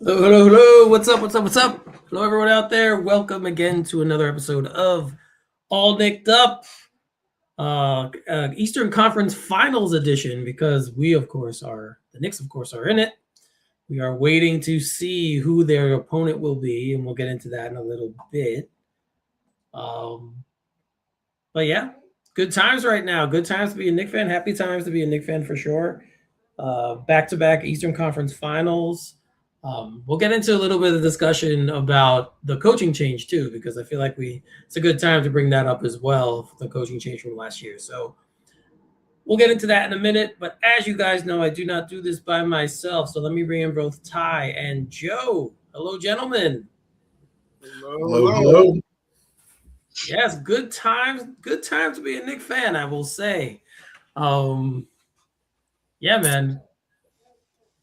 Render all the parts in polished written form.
Hello, hello, hello. What's up? What's up? What's up? Hello, everyone out there. Welcome again to another episode of All Nicked Up, Eastern Conference Finals edition. Because the Knicks, of course, are in it. We are waiting to see who their opponent will be, and we'll get into that in a little bit. Um, but yeah, good times right now. Good times to be a Knicks fan. Happy times to be a Knicks fan for sure. Back-to-back Eastern Conference Finals. We'll get into a little bit of discussion about the coaching change too, because I feel like it's a good time to bring that up as well, the coaching change from last year. So we'll get into that in a minute. But as you guys know, I do not do this by myself. So let me bring in both Ty and Joe. Hello, gentlemen. Hello, hello. Yes, good times. Good time to be a Knicks fan, I will say. Um, yeah, man.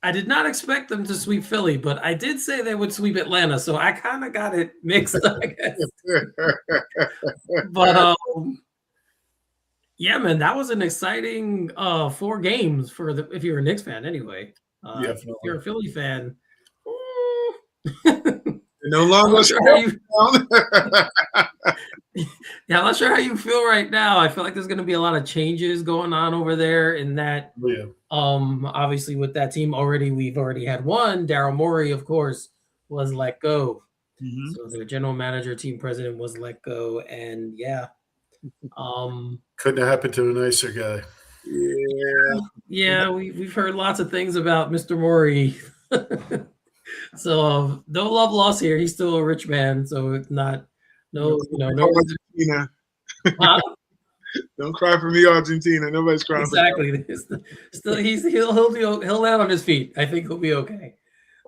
I did not expect them to sweep Philly, but I did say they would sweep Atlanta, so I kind of got it mixed up, I guess. But yeah, man, that was an exciting 4 games for if you're a Knicks fan, anyway. If you're a Philly fan, No longer. Yeah, I'm not sure how you feel right now. I feel like there's going to be a lot of changes going on over there in that. Yeah. Obviously with that team we've already had one. Daryl Morey, of course, was let go. Mm-hmm. So the general manager, team president was let go, and yeah. Couldn't have happened to a nicer guy. Yeah, we've heard lots of things about Mr. Morey. So no love lost here. He's still a rich man, so it's not no Argentina. Don't cry for me, Argentina. Nobody's crying. Exactly. Still, he'll land on his feet. I think he'll be okay.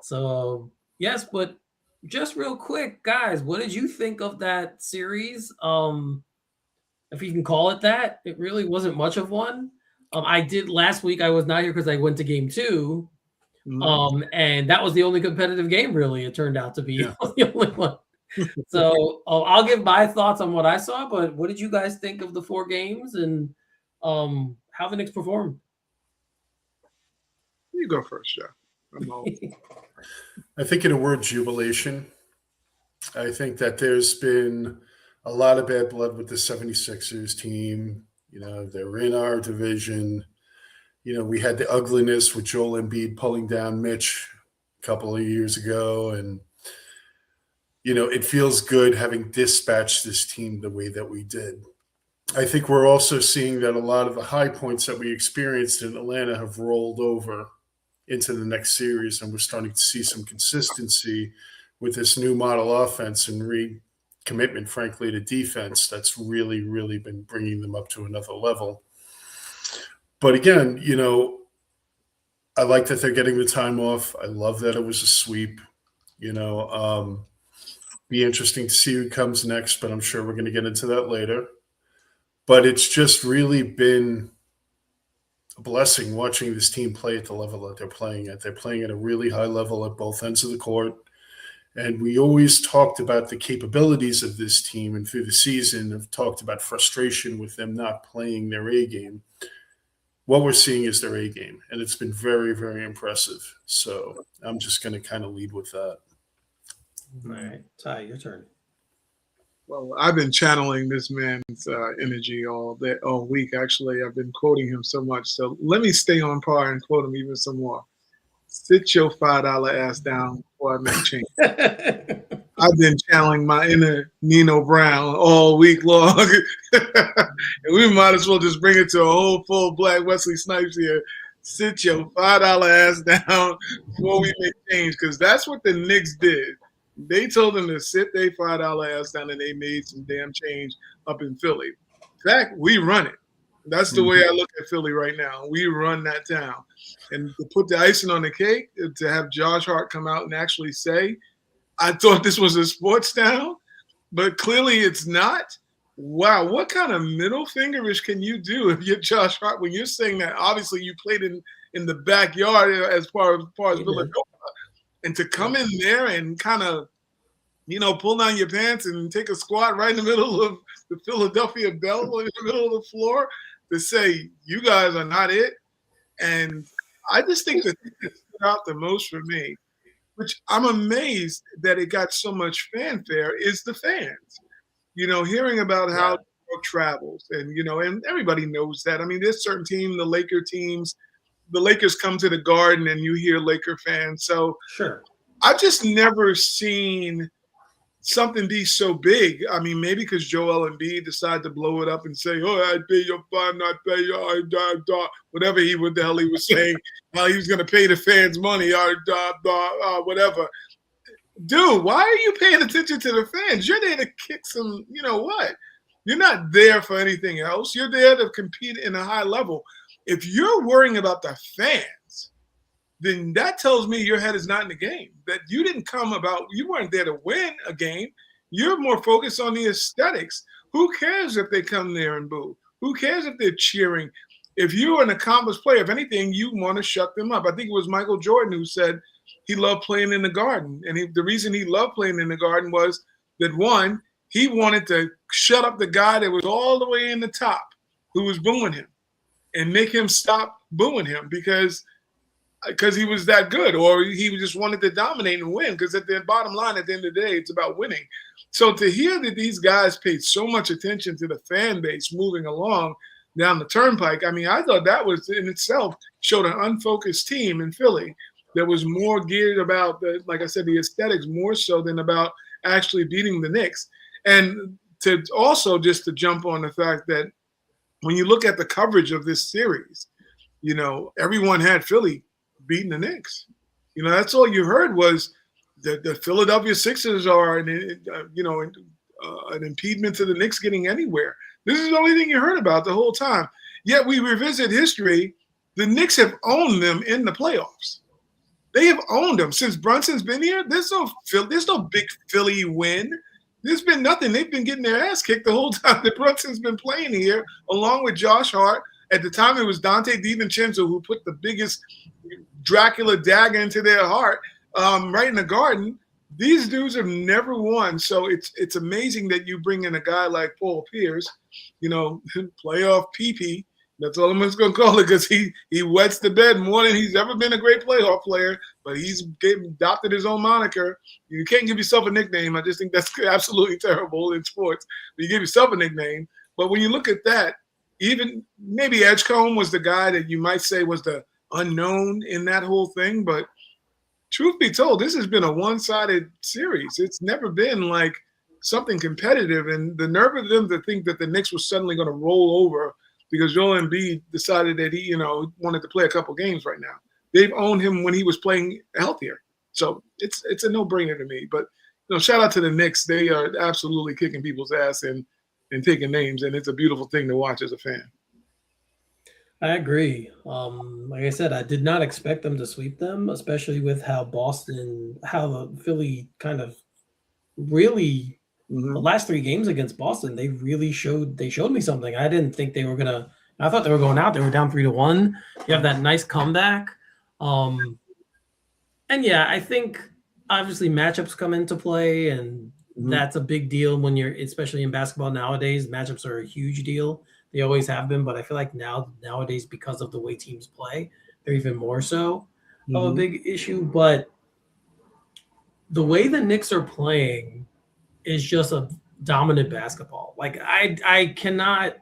So yes, but just real quick, guys, what did you think of that series? If you can call it that, it really wasn't much of one. I did last week. I was not here because I went to game 2. Mm-hmm. And that was the only competitive game, really. It turned out to be the only one. So I'll give my thoughts on what I saw, but what did you guys think of the 4 games and how the Knicks performed? You go first, Joe. I think in a word, jubilation. I think that there's been a lot of bad blood with the 76ers team. You know, they're in our division. You know, we had the ugliness with Joel Embiid pulling down Mitch a couple of years ago. And, you know, it feels good having dispatched this team the way that we did. I think we're also seeing that a lot of the high points that we experienced in Atlanta have rolled over into the next series, and we're starting to see some consistency with this new model offense and recommitment, frankly, to defense that's really, really been bringing them up to another level. But again, you know, I like that they're getting the time off. I love that it was a sweep. You know, be interesting to see who comes next, but I'm sure we're going to get into that later. But it's just really been a blessing watching this team play at the level that they're playing at. They're playing at a really high level at both ends of the court. And we always talked about the capabilities of this team, and through the season have talked about frustration with them not playing their A game. What we're seeing is their A game, and it's been very, very impressive. So I'm just going to kind of lead with that. All right, Ty, your turn. Well, I've been channeling this man's energy all week. Actually, I've been quoting him so much. So let me stay on par and quote him even some more. Sit your $5 ass down before I make change. I've been channeling my inner Nino Brown all week long. And we might as well just bring it to a whole full black Wesley Snipes here. Sit your $5 ass down before we make change, because that's what the Knicks did. They told them to sit their $5 ass down, and they made some damn change up in Philly. In fact, we run it. That's the way I look at Philly right now. We run that town. And to put the icing on the cake, to have Josh Hart come out and actually say, I thought this was a sports town, but clearly it's not. Wow, what kind of middle fingerish can you do if you're Josh Hart when you're saying that? Obviously, you played in the backyard as far as Philadelphia, and to come in there and kind of, pull down your pants and take a squat right in the middle of the Philadelphia Bell, in the middle of the floor, to say you guys are not it. And I just think that stood out the most for me which I'm amazed that it got so much fanfare, is the fans. Hearing about how Yeah, the world travels, and everybody knows that. I mean, there's certain the Laker teams, the Lakers come to the Garden and you hear Laker fans. So sure. I've just never seen something be so big. I mean, maybe because Joel Embiid decided to blow it up and say, "Oh, I pay your fine, I pay your whatever what the hell he was saying, how he was going to pay the fans money, whatever." Dude, why are you paying attention to the fans? You're there to kick some, what? You're not there for anything else. You're there to compete in a high level. If you're worrying about the fans, then that tells me your head is not in the game. That you weren't there to win a game. You're more focused on the aesthetics. Who cares if they come there and boo? Who cares if they're cheering? If you're an accomplished player, if anything, you want to shut them up. I think it was Michael Jordan who said he loved playing in the Garden. And the reason he loved playing in the Garden was that, one, he wanted to shut up the guy that was all the way in the top who was booing him and make him stop booing him because he was that good, or he just wanted to dominate and win, because at the bottom line, at the end of the day, it's about winning. So to hear that these guys paid so much attention to the fan base moving along down the turnpike, I mean, I thought that was in itself showed an unfocused team in Philly that was more geared about, like I said, the aesthetics more so than about actually beating the Knicks. And to also just to jump on the fact that when you look at the coverage of this series, everyone had Philly beating the Knicks. That's all you heard was the Philadelphia Sixers are an impediment to the Knicks getting anywhere. This is the only thing you heard about the whole time. Yet we revisit history. The Knicks have owned them in the playoffs. They have owned them since Brunson's been here. There's no big Philly win. There's been nothing. They've been getting their ass kicked the whole time that Brunson's been playing here, along with Josh Hart. At the time, it was Dante DiVincenzo who put the biggest Dracula dagger into their heart right in the Garden. These dudes have never won. So it's amazing that you bring in a guy like Paul Pierce, playoff PP. That's all I'm just going to call it, because he wets the bed more than he's ever been a great playoff player, but he's adopted his own moniker. You can't give yourself a nickname. I just think that's absolutely terrible in sports. But you give yourself a nickname. But when you look at that, even maybe Edgecombe was the guy that you might say was the unknown in that whole thing. But truth be told, this has been a one-sided series. It's never been like something competitive. And the nerve of them to think that the Knicks was suddenly going to roll over because Joel Embiid decided that he, wanted to play a couple games right now. They've owned him when he was playing healthier. So it's a no-brainer to me. But, shout out to the Knicks. They are absolutely kicking people's ass and taking names, and it's a beautiful thing to watch as a fan. I agree. Like I said, I did not expect them to sweep them, especially with how the Philly kind of really – the last 3 games against Boston, they really showed me something. I didn't think they were gonna. I thought they were going out. They were down 3-1. You have that nice comeback, and yeah, I think obviously matchups come into play, and that's a big deal when you're, especially in basketball nowadays. Matchups are a huge deal. They always have been, but I feel like nowadays, because of the way teams play, they're even more so of a big issue. But the way the Knicks are playing is just a dominant basketball. Like I cannot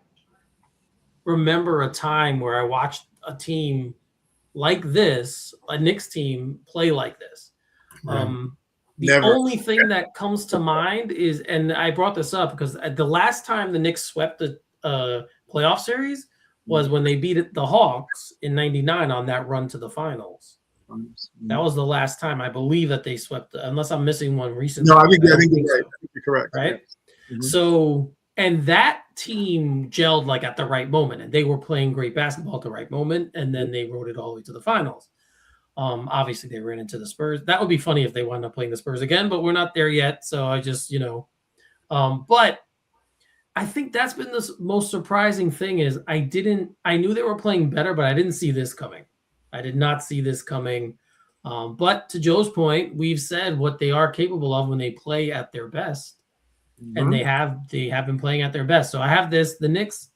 remember a time where I watched a team like this, a Knicks team, play like this. The only thing that comes to mind is, and I brought this up because the last time the Knicks swept the playoff series was when they beat the Hawks in '99 on that run to the finals. That was the last time I believe that they swept, unless I'm missing one recently. No, I think you're right. I think you're correct. Right? So, and that team gelled like at the right moment, and they were playing great basketball at the right moment, and then they rode it all the way to the finals. Obviously, they ran into the Spurs. That would be funny if they wound up playing the Spurs again, but we're not there yet. So I just, but I think that's been the most surprising thing is I knew they were playing better, but I didn't see this coming. I did not see this coming. But to Joe's point, we've said what they are capable of when they play at their best. And they have been playing at their best. So I have this. The Knicks,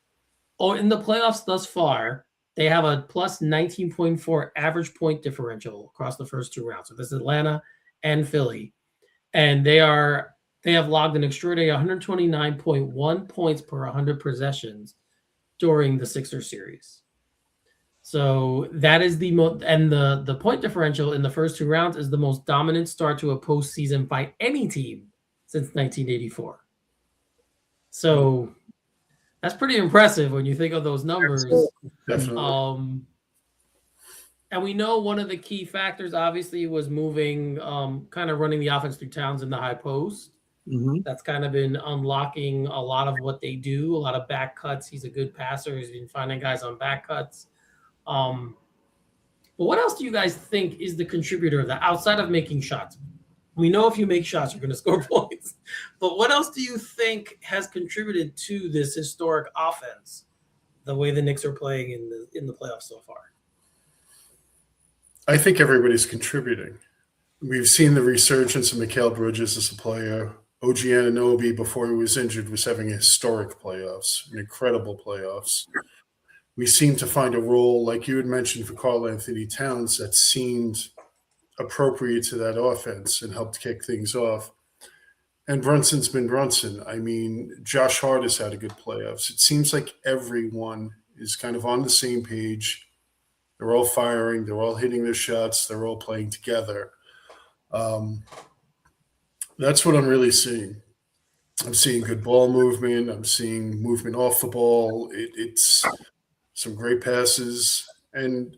in the playoffs thus far, they have a plus 19.4 average point differential across the first 2 rounds. So this is Atlanta and Philly, and they have logged an extraordinary 129.1 points per 100 possessions during the Sixers series. So that is the most, and the point differential in the first two rounds is the most dominant start to a postseason by any team since 1984. So that's pretty impressive when you think of those numbers. Definitely. And we know one of the key factors, obviously, was moving, kind of running the offense through Towns in the high post. Mm-hmm. That's kind of been unlocking a lot of what they do, a lot of back cuts. He's a good passer. He's been finding guys on back cuts. But what else do you guys think is the contributor of that outside of making shots? We know if you make shots, you're going to score points. But what else do you think has contributed to this historic offense, the way the Knicks are playing in the playoffs so far? I think everybody's contributing. We've seen the resurgence of Mikal Bridges as a player. OG Anunoby, before he was injured, was having historic playoffs, incredible playoffs. We seem to find a role, like you had mentioned, for Karl Anthony Towns that seemed appropriate to that offense and helped kick things off. And Brunson's been Brunson. I mean, Josh Hart has had a good playoffs. It seems like everyone is kind of on the same page. They're all firing. They're all hitting their shots. They're all playing together. That's what I'm really seeing. I'm seeing good ball movement. I'm seeing movement off the ball. It's some great passes. And,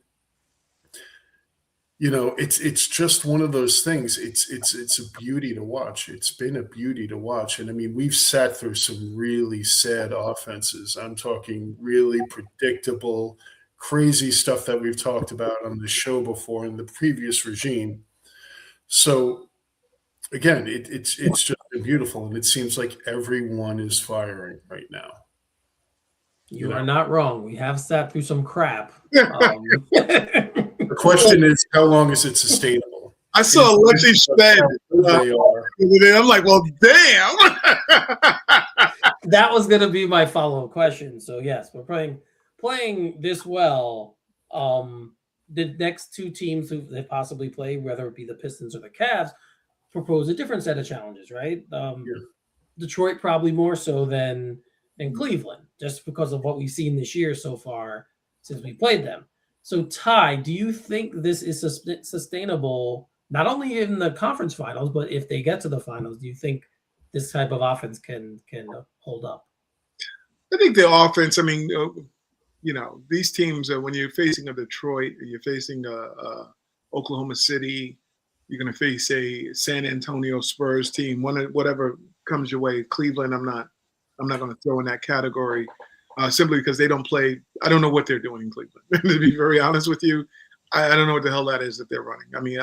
you know, it's just one of those things. It's a beauty to watch. It's been a beauty to watch. And, I mean, we've sat through some really sad offenses. I'm talking really predictable, crazy stuff that we've talked about on the show before in the previous regime. So, again, it's just been beautiful, and it seems like everyone is firing right now. You are not wrong. We have sat through some crap. The question is, how long is it sustainable? I saw Alexei Shved. I'm like, well, damn. That was going to be my follow-up question. So, yes, we're playing this well. The next two teams who they possibly play, whether it be the Pistons or the Cavs, propose a different set of challenges, right? Detroit probably more so than Cleveland, just because of what we've seen this year so far since we played them. So, Ty, do you think this is sustainable, not only in the conference finals, but if they get to the finals, do you think this type of offense can hold up? I think the offense, I mean, you know, these teams, when you're facing a Detroit, you're facing Oklahoma City, you're going to face a San Antonio Spurs team, whatever comes your way. Cleveland, I'm not going to throw in that category simply because they don't play. I don't know what they're doing in Cleveland. To be very honest with you, I don't know what the hell that is that they're running. I mean,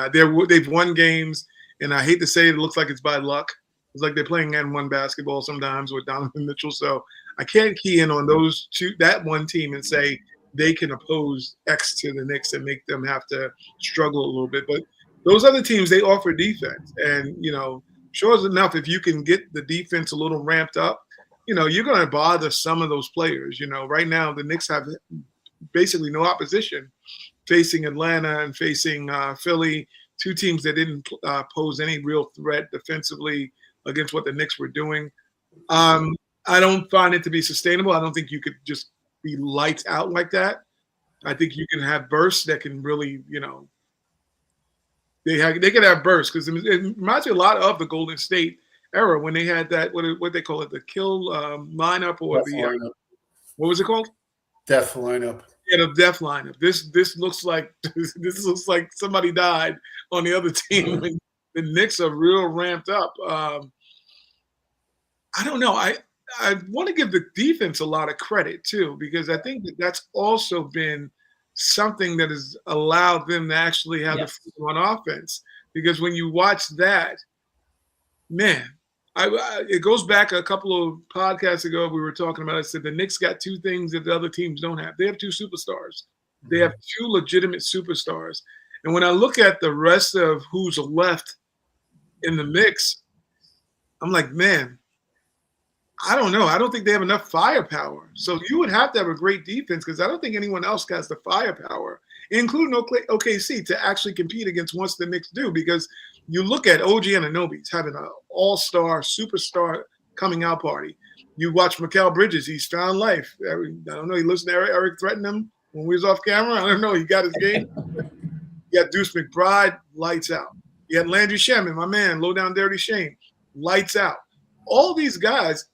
they've won games, and I hate to say it looks like it's by luck. It's like they're playing N1 basketball sometimes with Donovan Mitchell. So I can't key in on that one team and say they can oppose X to the Knicks and make them have to struggle a little bit. But those other teams, they offer defense. And, you know, sure as enough, if you can get the defense a little ramped up, you know, you're going to bother some of those players. You know, right now the Knicks have basically no opposition facing Atlanta and facing Philly, two teams that didn't pose any real threat defensively against what the Knicks were doing. I don't find it to be sustainable. I don't think you could just be lights out like that. I think you can have bursts that can really, you know, they could have bursts because it reminds me a lot of the Golden State era when they had that, what they call it, the kill lineup or Lineup. What was it called? Death lineup. Yeah, the death lineup. This looks like somebody died on the other team. Mm-hmm. The Knicks are real ramped up. I don't know. I want to give the defense a lot of credit too, because I think that's also been something that has allowed them to actually have the freedom on offense. Because when you watch that, man, it goes back a couple of podcasts ago. We were talking about. I said the Knicks got two things that the other teams don't have. They have two superstars. They have two legitimate superstars. And when I look at the rest of who's left in the mix, I'm like, man, I don't know. I don't think they have enough firepower. So you would have to have a great defense because I don't think anyone else has the firepower, including OKC, to actually compete against once the Knicks do. Because You look at OG Anunoby's having an all-star, superstar coming out party. You watch Mikal Bridges, he's found life. I don't know, he listened to Eric threaten him when we was off camera. I don't know, he got his game. You got Deuce McBride, lights out. You had Landry Shaman, my man, low down dirty Shane, lights out. All these guys,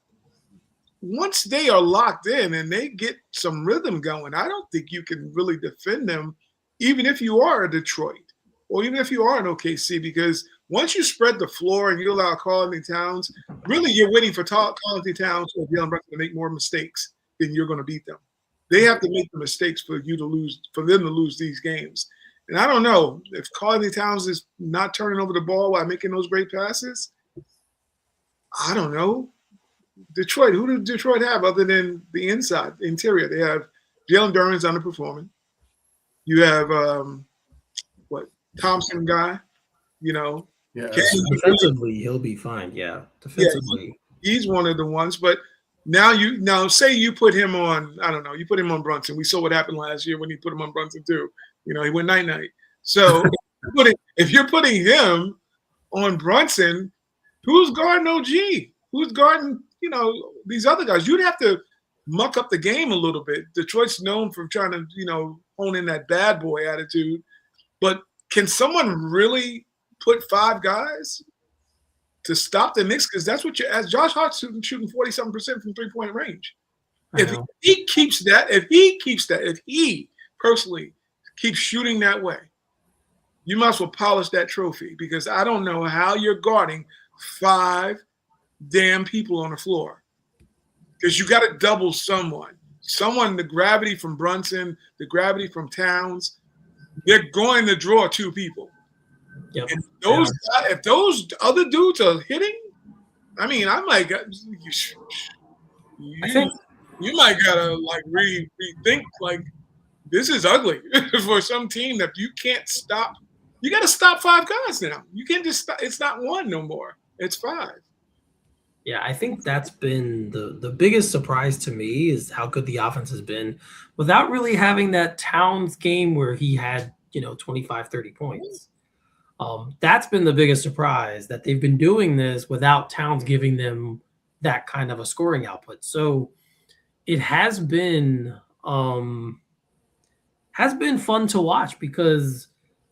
once they are locked in and they get some rhythm going, I don't think you can really defend them, even if you are a Detroit or even if you are an OKC, because once you spread the floor and you allow Karl-Anthony Towns, really you're waiting for Karl-Anthony Towns or Jalen Brunson to make more mistakes than you're going to beat them. They have to make the mistakes for you to lose, for them to lose these games. And I don't know if Karl-Anthony Towns is not turning over the ball while making those great passes. I don't know. Detroit, who does Detroit have other than the interior? They have Jalen Duren's underperforming. You have Thompson guy, Yeah. Defensively, he'll be fine. Yeah, defensively, he's one of the ones. But now say you put him on. I don't know. You put him on Brunson. We saw what happened last year when he put him on Brunson too. He went night. So if you're putting him on Brunson, who's guarding OG? Who's guarding these other guys? You'd have to muck up the game a little bit. Detroit's known for trying to hone in that bad boy attitude, but can someone really put 5 guys to stop the Knicks? Because that's what as Josh Hart's shooting 47% from 3-point range. If he personally keeps shooting that way, you might as well polish that trophy, because I don't know how you're guarding 5 damn people on the floor, because you got to double someone, the gravity from Brunson, the gravity from Towns. They're going to draw 2 people. Yep. If those other dudes are hitting, I mean, I'm like, I think you might gotta rethink. Like, this is ugly for some team that you can't stop. You got to stop 5 guys now. You can't just stop. It's not 1 no more. It's 5. Yeah, I think that's been the biggest surprise to me, is how good the offense has been without really having that Towns game where he had 25, 30 points. That's been the biggest surprise, that they've been doing this without Towns giving them that kind of a scoring output. So it has been fun to watch, because,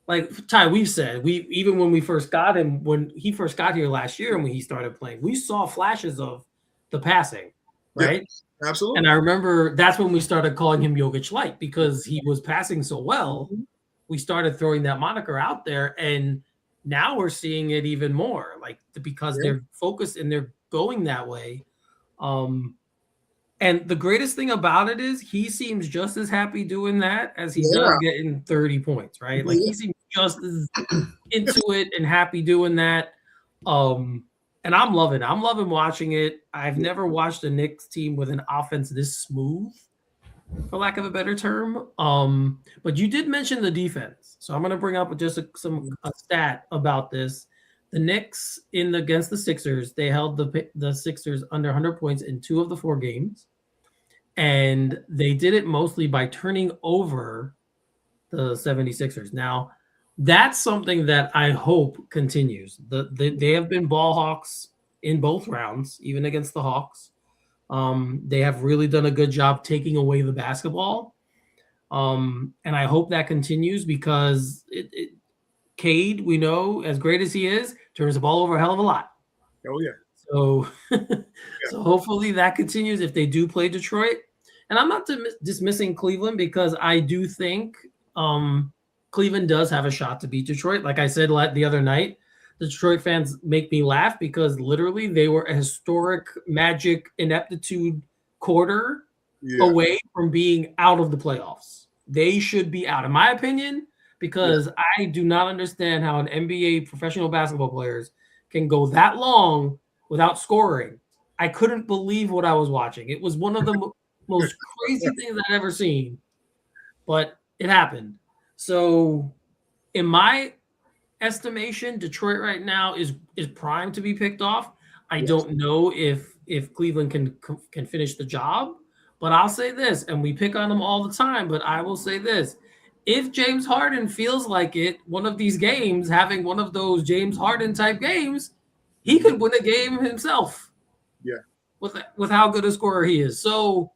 like Ty, we've said, even when we first got him, when he first got here last year and when he started playing, we saw flashes of the passing, right? Yeah, absolutely. And I remember that's when we started calling him Jokic Light, because he was passing so well. We started throwing that moniker out there, and now we're seeing it even more, because they're focused and they're going that way. And the greatest thing about it is he seems just as happy doing that as he does getting 30 points, right? Like, he seems just as into it and happy doing that. And I'm loving it. I'm loving watching it. I've never watched a Knicks team with an offense this smooth, for lack of a better term. But you did mention the defense, so I'm going to bring up just a stat about this. The Knicks against the Sixers, they held the Sixers under 100 points in 2 of the 4 games, and they did it mostly by turning over the 76ers. Now, that's something that I hope continues. They have been ball hawks in both rounds, even against the Hawks. They have really done a good job taking away the basketball. And I hope that continues, because Cade, we know, as great as he is, turns the ball over a hell of a lot. Oh, yeah. So, so hopefully that continues if they do play Detroit. And I'm not dismissing Cleveland, because I do think Cleveland does have a shot to beat Detroit. Like I said the other night, the Detroit fans make me laugh, because literally they were a historic Magic ineptitude quarter away from being out of the playoffs. They should be out, in my opinion, because I do not understand how an NBA professional basketball players can go that long without scoring. I couldn't believe what I was watching. It was one of the most crazy things I've ever seen, but it happened. So in my estimation, Detroit right now is primed to be picked off. I don't know if Cleveland can finish the job, but I'll say this, and we pick on them all the time, but I will say this. if James Harden feels like it, one of these games, having one of those James Harden type games, he could win a game himself. Yeah. With how good a scorer he is. So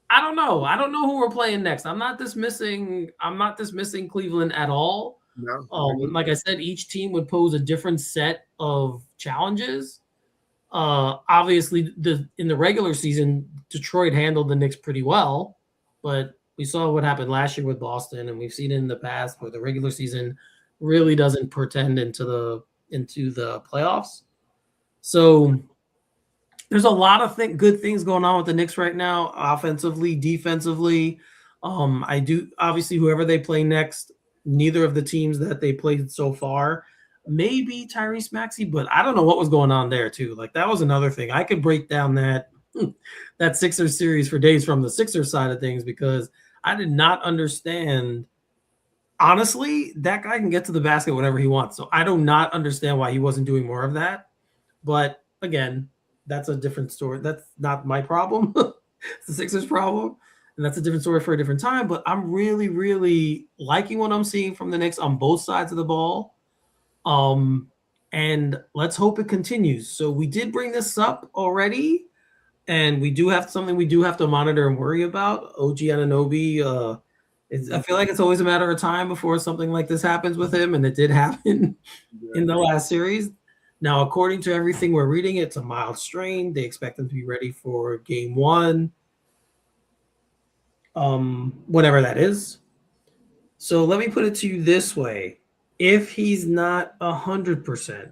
I don't know. I don't know who we're playing next. I'm not dismissing Cleveland at all. No. Like I said, each team would pose a different set of challenges. Obviously, in the regular season, Detroit handled the Knicks pretty well, but we saw what happened last year with Boston, and we've seen it in the past where the regular season really doesn't portend into the playoffs. So there's a lot of good things going on with the Knicks right now, offensively, defensively. I do obviously whoever they play next, neither of the teams that they played so far, maybe Tyrese Maxey, but I don't know what was going on there too. Like that was another thing. I could break down that Sixers series for days from the Sixers side of things because I did not understand. Honestly, that guy can get to the basket whenever he wants. So I do not understand why he wasn't doing more of that. But again, that's a different story. That's not my problem. It's the Sixers' problem. And that's a different story for a different time. But I'm really, really liking what I'm seeing from the Knicks on both sides of the ball. And let's hope it continues. So we did bring this up already. And we do have something we do have to monitor and worry about. OG Anunoby, I feel like it's always a matter of time before something like this happens with him. And it did happen in the last series. Now, according to everything we're reading, it's a mild strain. They expect him to be ready for game 1, whenever that is. So let me put it to you this way. If he's not 100%,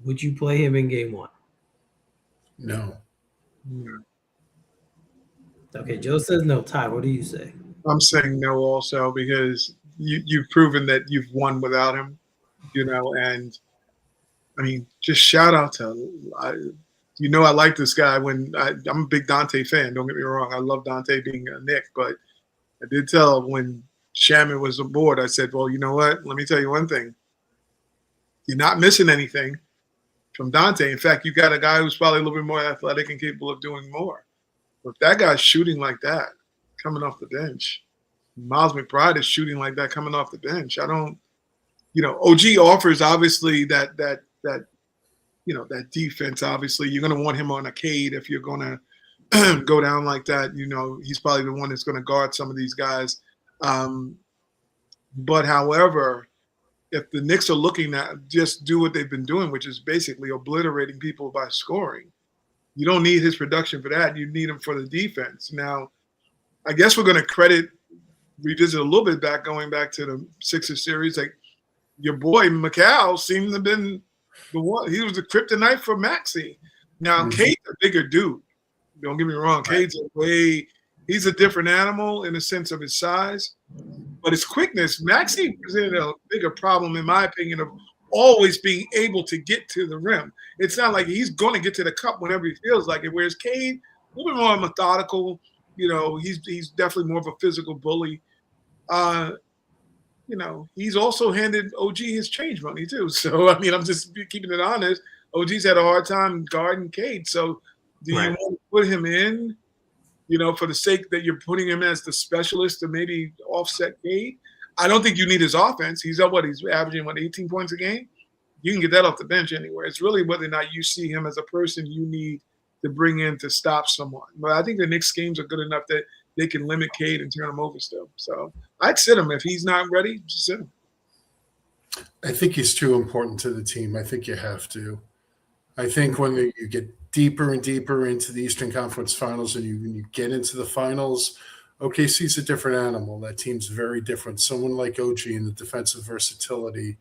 would you play him in game 1? No. Okay, Joe says no. Ty, what do you say? I'm saying no also because you've proven that you've won without him, and I mean, just shout out to I like this guy. I'm a big Dante fan. Don't get me wrong. I love Dante being a Knick, but I did tell when Shaman was aboard, I said, well, you know what? Let me tell you one thing. You're not missing anything from Dante. In fact, you got a guy who's probably a little bit more athletic and capable of doing more. But if that guy's shooting like that, coming off the bench, Miles McBride is shooting like that coming off the bench. I don't, OG offers obviously that defense. Obviously, you're going to want him on a Cade if you're going to go down like that. He's probably the one that's going to guard some of these guys. But however, if the Knicks are looking at just do what they've been doing, which is basically obliterating people by scoring, you don't need his production for that. You need him for the defense. Now, I guess we're going to revisit a little bit going back to the Sixers series. Like your boy McCall seemed to have been the one. He was the kryptonite for Maxey. Now, Cade's a bigger dude. Don't get me wrong. Cade's he's a different animal in the sense of his size. But his quickness, Maxey presented a bigger problem, in my opinion, of always being able to get to the rim. It's not like he's going to get to the cup whenever he feels like it. Whereas Cade, a little bit more methodical. He's definitely more of a physical bully. He's also handed OG his change money too. So, I mean, I'm just keeping it honest. OG's had a hard time guarding Cade. So, do you want to put him in, for the sake that you're putting him as the specialist to maybe offset Cade? I don't think you need his offense. He's averaging 18 points a game? You can get that off the bench anywhere. It's really whether or not you see him as a person you need to bring in to stop someone. But I think the Knicks schemes are good enough that they can limit Cade and turn him over still. So I'd sit him. If he's not ready, just sit him. I think he's too important to the team. I think you have to. I think when you get deeper and deeper into the Eastern Conference Finals and you get into the finals, OKC's a different animal. That team's very different. Someone like OG and the defensive versatility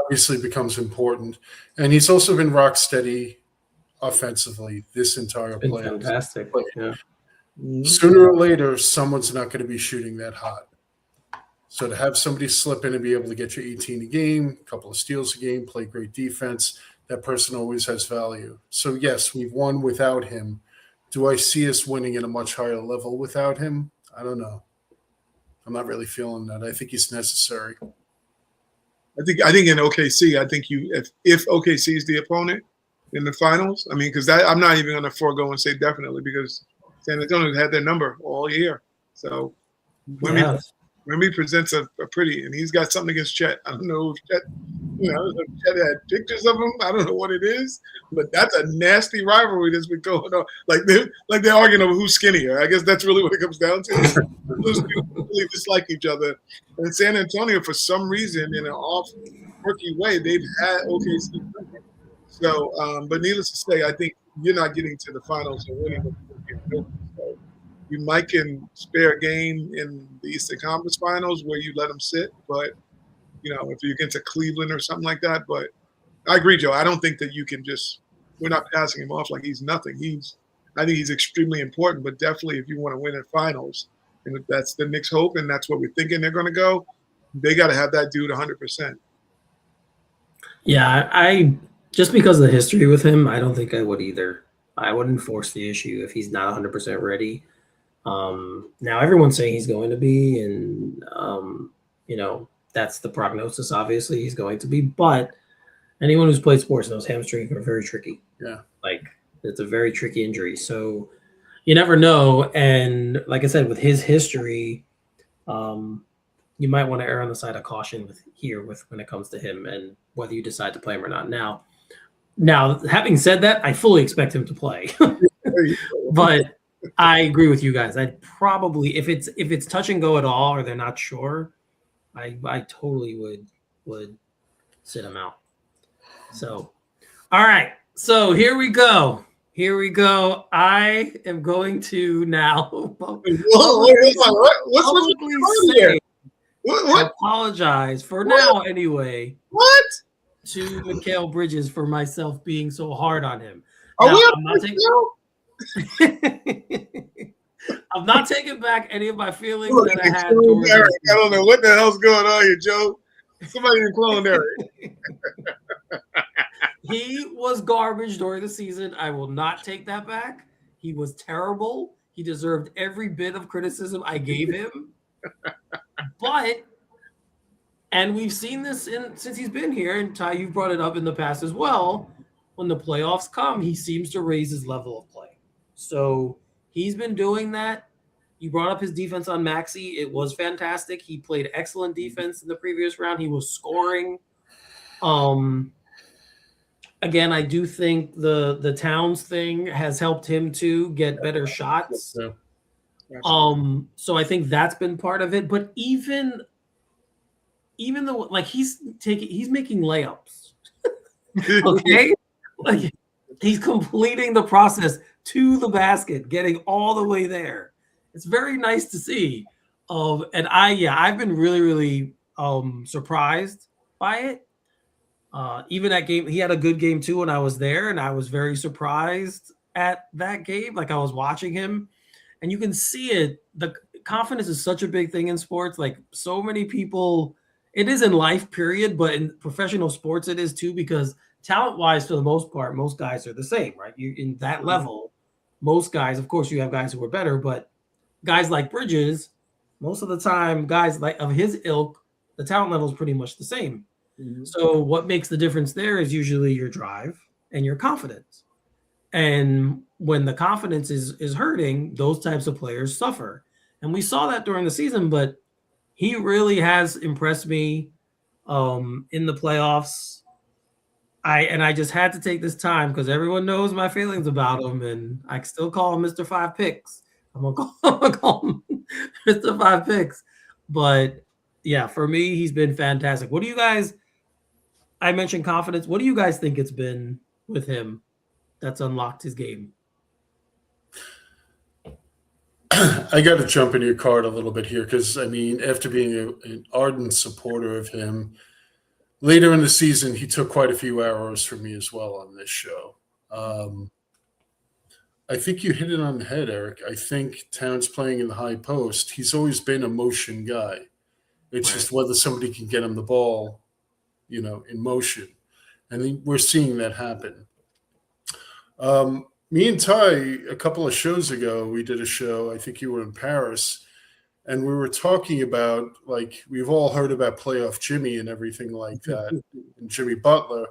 obviously becomes important. And he's also been rock steady offensively this entire playoff. Fantastic. Yeah. Sooner or later, someone's not going to be shooting that hot. So to have somebody slip in and be able to get you 18 a game, a couple of steals a game, play great defense, that person always has value. So, yes, we've won without him. Do I see us winning at a much higher level without him? I don't know. I'm not really feeling that. I think he's necessary. I think in OKC, I think if OKC is the opponent in the finals, I mean, because I'm not even going to forego and say definitely because San Antonio had their number all year. So let When he presents a pretty, and he's got something against Chet. I don't know if Chet, Chet had pictures of him. I don't know what it is, but that's a nasty rivalry that's been going on. Like they're arguing over who's skinnier. I guess that's really what it comes down to. Those people really dislike each other. And in San Antonio, for some reason, in an off quirky way, they've had OKC. So, but needless to say, I think you're not getting to the finals and winning with the so you might can spare a game in the Eastern Conference Finals where you let them sit, but if you get to Cleveland or something like that. But I agree, Joe. I don't think that you can we're not passing him off like he's nothing. I think he's extremely important, but definitely if you want to win in finals, and if that's the Knicks' hope and that's what we're thinking they're going to go, they got to have that dude 100%. Yeah, I just because of the history with him, I don't think I would either. I wouldn't force the issue if he's not 100% ready. Now everyone's saying he's going to be, and that's the prognosis. Obviously, he's going to be. But anyone who's played sports knows hamstrings are very tricky. Yeah, like it's a very tricky injury. So you never know. And like I said, with his history, you might want to err on the side of caution when it comes to him and whether you decide to play him or not. Now, having said that, I fully expect him to play, but I agree with you guys. I'd probably, if it's touch and go at all, or they're not sure, I totally would sit him out. So, all right. So here we go. I am going to now. What? I apologize for now anyway. What? To Mikal Bridges for myself being so hard on him. Are now, we I'm not taking back any of my feelings Look, that I had towards Eric. I don't know what the hell's going on here, Joe. Somebody cloned Eric. He was garbage during the season. I will not take that back. He was terrible. He deserved every bit of criticism I gave him. And we've seen this since he's been here, and Ty, you've brought it up in the past as well. When the playoffs come, he seems to raise his level of play. So he's been doing that. You brought up his defense on Maxey. It was fantastic. He played excellent defense in the previous round. He was scoring. Again, I do think the Towns thing has helped him to get better shots. So I think that's been part of it. But even though he's making layups, okay, like he's completing the process to the basket, getting all the way there. It's very nice to see. And I've been really, really surprised by it. Even that game, he had a good game too when I was there, and I was very surprised at that game. Like I was watching him, and you can see it. The confidence is such a big thing in sports. Like so many people, it is in life, period, but in professional sports it is too, because talent-wise, for the most part, most guys are the same, right? You in that level, most guys, of course, you have guys who are better, but guys like Bridges, most of the time, guys like of his ilk, the talent level is pretty much the same. Mm-hmm. So what makes the difference there is usually your drive and your confidence. And when the confidence is hurting, those types of players suffer. And we saw that during the season, but he really has impressed me in the playoffs. I just had to take this time because everyone knows my feelings about him, and I still call him Mr. 5 Picks. I'm gonna call him Mr. 5 Picks. But yeah, for me, he's been fantastic. What do you guys? I mentioned confidence. What do you guys think it's been with him that's unlocked his game? I got to jump into your card a little bit here because, I mean, after being an ardent supporter of him, later in the season, he took quite a few arrows from me as well on this show. I think you hit it on the head, Eric. I think Towns playing in the high post, he's always been a motion guy. It's just whether somebody can get him the ball, in motion. And we're seeing that happen. Me and Ty, a couple of shows ago, we did a show, I think you were in Paris, and we were talking about, we've all heard about playoff Jimmy and everything like that, and Jimmy Butler.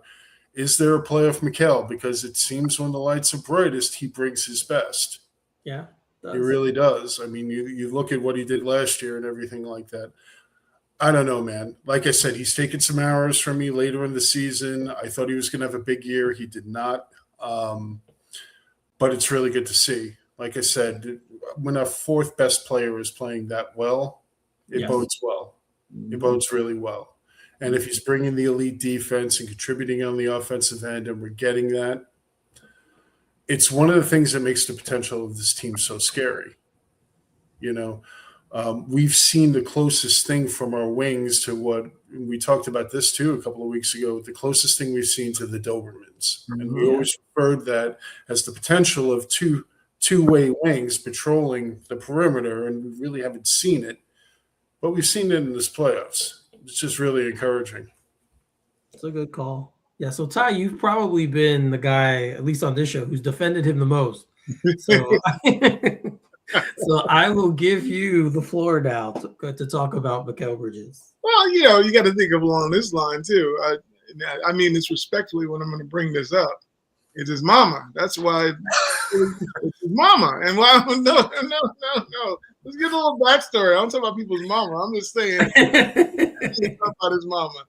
Is there a playoff Mikal? Because it seems when the lights are brightest, he brings his best. Yeah. He really does. I mean, you look at what he did last year and everything like that. I don't know, man. Like I said, he's taken some hours from me later in the season. I thought he was going to have a big year. He did not. But it's really good to see. Like I said, when a fourth best player is playing that well, it bodes well. It bodes really well. And if he's bringing the elite defense and contributing on the offensive end, and we're getting that, it's one of the things that makes the potential of this team so scary. You know, we've seen the closest thing from our wings to what we talked about this too a couple of weeks ago, the closest thing we've seen to the Dobermans. And we always referred that as the potential of two-way wings patrolling the perimeter, and we really haven't seen it. But we've seen it in this playoffs. It's just really encouraging. It's a good call. Yeah, so Ty, you've probably been the guy, at least on this show, who's defended him the most. So, so I will give you the floor now to talk about Mikal Bridges. Well, you know, you got to think of along this line too. I mean this respectfully when I'm going to bring this up. It's his mama. That's why it's his mama. And why? No. Let's get a little backstory. I don't talk about people's mama. I'm just saying about his mama.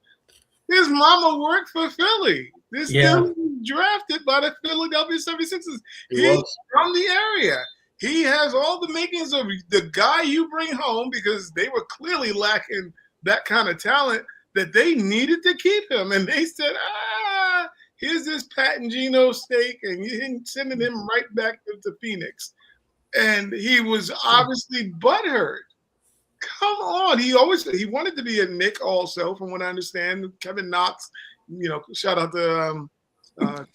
His mama worked for Philly. This dude was drafted by the Philadelphia 76ers. He's from the area. He has all the makings of the guy you bring home, because they were clearly lacking that kind of talent that they needed to keep him. And they said, here's this Pat and Gino steak, and you're sending him right back to Phoenix. And he was obviously butthurt. Come on. He wanted to be a Knick also, from what I understand. Kevin Knox, you know, shout out to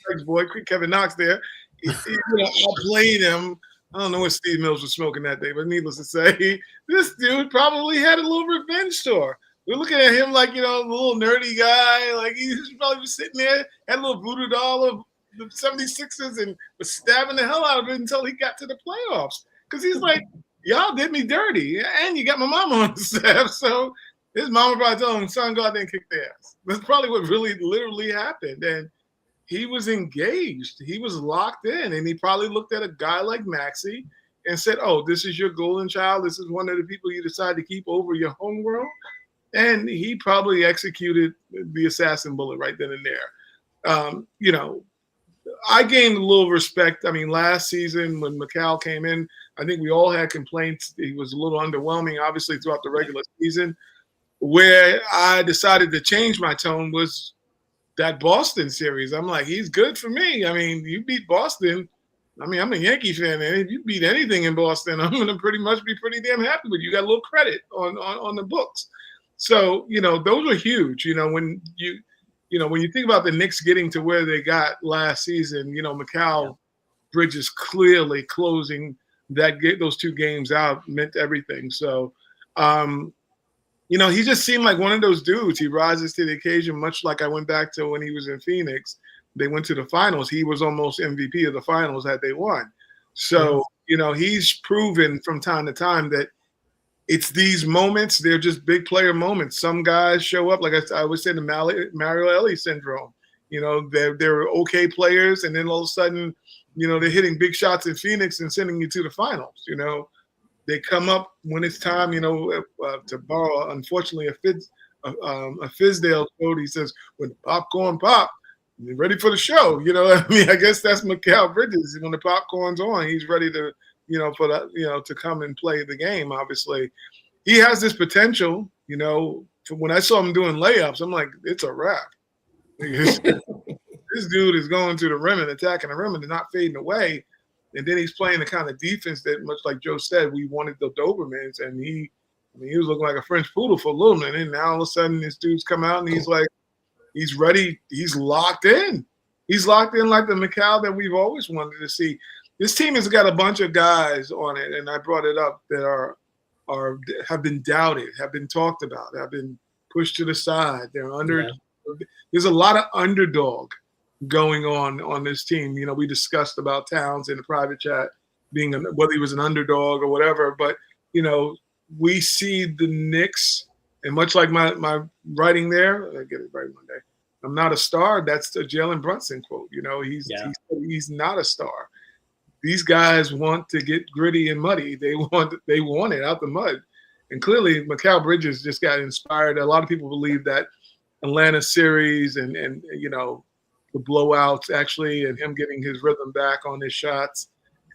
Craig's boy, Kevin Knox there. I played him. I don't know what Steve Mills was smoking that day, but needless to say, this dude probably had a little revenge tour. We're looking at him like, you know, a little nerdy guy. Like he was probably just sitting there, had a little voodoo doll of the 76ers and was stabbing the hell out of it until he got to the playoffs. Because he's like, y'all did me dirty, and you got my mama on the staff. So his mama probably told him, son, go out there and kick their ass. That's probably what really literally happened. And he was engaged. He was locked in. And he probably looked at a guy like Maxey and said, oh, this is your golden child. This is one of the people you decide to keep over your homeworld. And he probably executed the assassin bullet right then and there. You know, I gained a little respect. I mean, last season when Mikal came in, I think we all had complaints. He was a little underwhelming, obviously, throughout the regular season. Where I decided to change my tone was that Boston series. I'm like, he's good for me. I mean, you beat Boston. I mean, I'm a Yankee fan, and if you beat anything in Boston, I'm going to pretty much be pretty damn happy with you. You got a little credit on the books. So, you know, those are huge. You know, when you think about the Knicks getting to where they got last season, you know, Mikal Bridges clearly closing those two games out meant everything. So, you know, he just seemed like one of those dudes. He rises to the occasion, much like I went back to when he was in Phoenix. They went to the finals. He was almost MVP of the finals had they won. So, you know, he's proven from time to time that it's these moments. They're just big player moments. Some guys show up, like I always say, the Mario Elie syndrome. You know, they're okay players, and then all of a sudden, you know, they're hitting big shots in Phoenix and sending you to the finals. You know, they come up when it's time, you know, to borrow, unfortunately, a Fizdale quote. He says, when the popcorn pop, you're ready for the show. You know, I mean, I guess that's Mikal Bridges. When the popcorn's on, he's ready to, you know, for that, you know, to come and play the game. Obviously, he has this potential. You know, when I saw him doing layups, I'm like, it's a wrap. This dude is going to the rim and attacking the rim and not fading away. And then he's playing the kind of defense that, much like Joe said, we wanted the Dobermans. And he was looking like a French poodle for a little minute. And now all of a sudden, this dude's come out and he's like, he's ready. He's locked in. He's locked in like the Mikal that we've always wanted to see. This team has got a bunch of guys on it, and I brought it up, that have been doubted, have been talked about, have been pushed to the side. They're under. Yeah. There's a lot of underdog going on this team. You know, we discussed about Towns in the private chat being whether he was an underdog or whatever, but you know, we see the Knicks, and much like my writing there, I get it right one day. I'm not a star. That's a Jalen Brunson quote. You know, he's not a star. these guys want to get gritty and muddy. They want it out the mud. And clearly, Mikal Bridges just got inspired. A lot of people believe that Atlanta series and the blowouts actually, and him getting his rhythm back on his shots.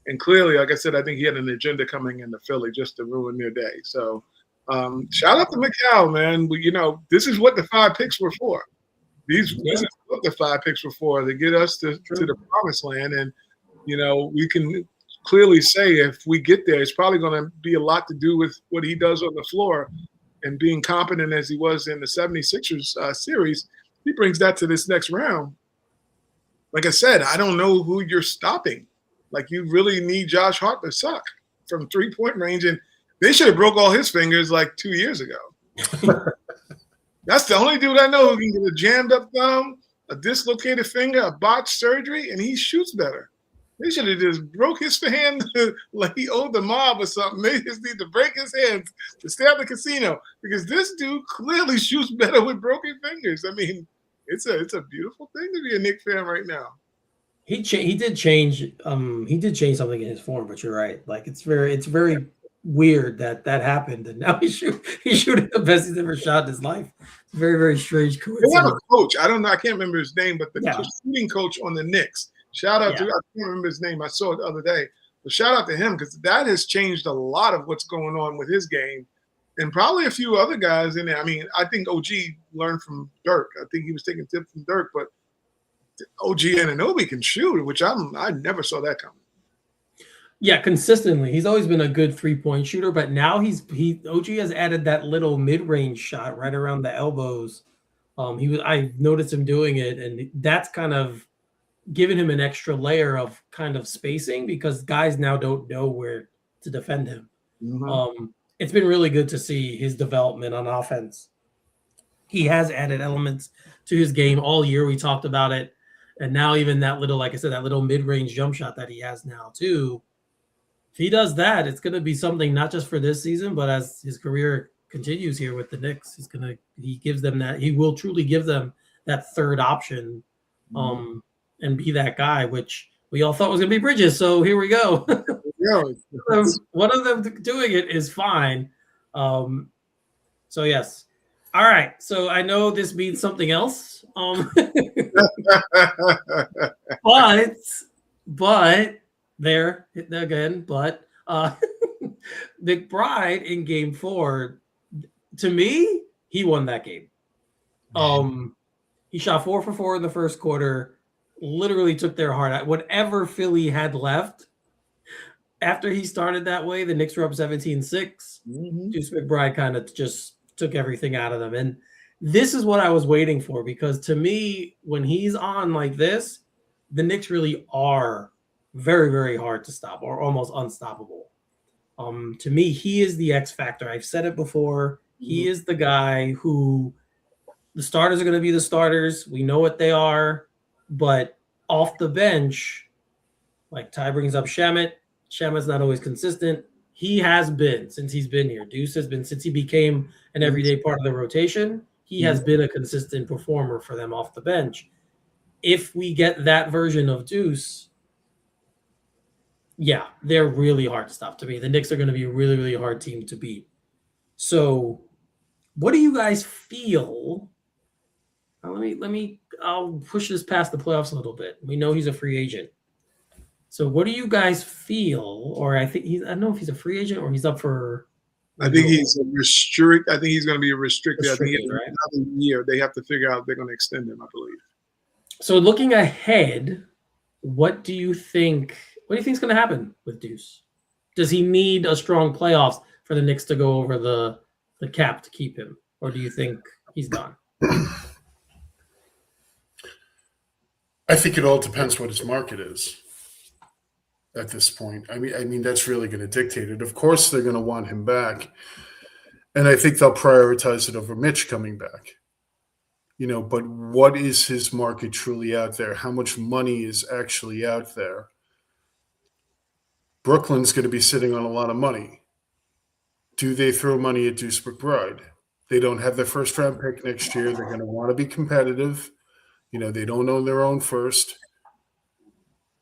And clearly, like I said, I think he had an agenda coming into Philly just to ruin their day. So shout out to Mikal, man. This is what the 5 picks were for. This is what the 5 picks were for, to get us to the promised land. And, we can clearly say if we get there, it's probably going to be a lot to do with what he does on the floor and being competent as he was in the 76ers series. He brings that to this next round. Like I said, I don't know who you're stopping. Like, you really need Josh Hart to suck from 3-point range. And they should have broke all his fingers like 2 years ago. That's the only dude I know who can get a jammed up thumb, a dislocated finger, a botched surgery, and he shoots better. They should have just broke his hand like he owed the mob or something. They just need to break his hands to stay out the casino, because this dude clearly shoots better with broken fingers. I mean, it's a beautiful thing to be a Knicks fan right now. He did change something in his form, but you're right. Like, it's very weird that happened, and now he's shooting the best he's ever shot in his life. It's a very, very strange coincidence. They have a coach. I don't know. I can't remember his name, but the shooting coach on the Knicks. Shout out to, I can't remember his name. I saw it the other day. But shout out to him, because that has changed a lot of what's going on with his game, and probably a few other guys in there. I mean, I think OG learned from Dirk. I think he was taking tips from Dirk, but OG Anunoby can shoot, which I never saw that coming. Yeah, consistently. He's always been a good 3-point shooter, but now OG has added that little mid-range shot right around the elbows. I noticed him doing it, and that's kind of given him an extra layer of kind of spacing, because guys now don't know where to defend him. Mm-hmm. It's been really good to see his development on offense. He has added elements to his game all year. We talked about it. And now even that little, like I said, that little mid-range jump shot that he has now too. If he does that, it's going to be something not just for this season, but as his career continues here with the Knicks, he will truly give them that third option. And be that guy, which we all thought was going to be Bridges. So here we go. One of them doing it is fine. So yes. All right. So I know this means something else. But there again, McBride in game 4, to me, he won that game. He shot 4 for 4 in the first quarter. Literally took their heart out. Whatever Philly had left after he started that way, the Knicks were up 17-6. Mm-hmm. Deuce McBride kind of just took everything out of them. And this is what I was waiting for, because to me, when he's on like this, the Knicks really are very, very hard to stop, or almost unstoppable. To me, he is the X factor. I've said it before. Mm-hmm. He is the guy who the starters are going to be the starters. We know what they are. But off the bench, like Ty brings up Shamet. Shamet's not always consistent. He has been since he's been here. Deuce has been since he became an everyday part of the rotation. He has been a consistent performer for them off the bench. If we get that version of Deuce, yeah, they're really hard to stop. To me, the Knicks are going to be a really, really hard team to beat. So, what do you guys feel? I'll push this past the playoffs a little bit. We know he's a free agent. So what do you guys feel? Or I don't know if he's a free agent or he's up for. I think he's a restrict. I think he's going to be a restricted. I think right? Another year. They have to figure out if they're going to extend him, I believe. So looking ahead, what do you think is going to happen with Deuce? Does he need a strong playoffs for the Knicks to go over the cap to keep him? Or do you think he's done? I think it all depends what his market is at this point. I mean that's really going to dictate it. Of course, they're going to want him back, and I think they'll prioritize it over Mitch coming back. But what is his market truly out there? How much money is actually out there? Brooklyn's going to be sitting on a lot of money. Do they throw money at Deuce McBride? They don't have their first-round pick next year. They're going to want to be competitive. They don't own their own first.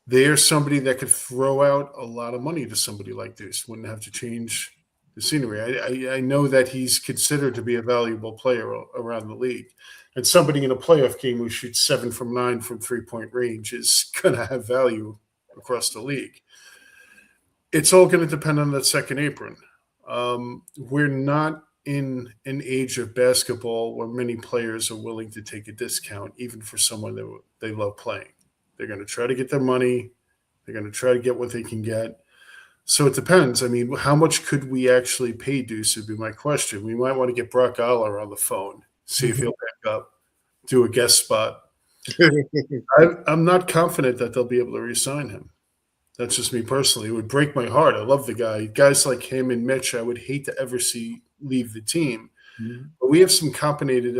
they're somebody that could throw out a lot of money to somebody like Deuce. Wouldn't have to change the scenery. I know that he's considered to be a valuable player around the league. And somebody in a playoff game who shoots 7 from 9 from three-point range is going to have value across the league. It's all going to depend on that second apron. We're not in an age of basketball where many players are willing to take a discount, even for someone that they love playing. They're going to try to get their money. They're going to try to get what they can get. So it depends. I mean, how much could we actually pay Deuce would be my question. We might want to get Brock Aller on the phone, see if he'll back up, do a guest spot. I'm not confident that they'll be able to re-sign him. That's just me personally. It would break my heart. I love the guy. Guys like him and Mitch, I would hate to ever see leave the team. Mm-hmm. But we have some complicated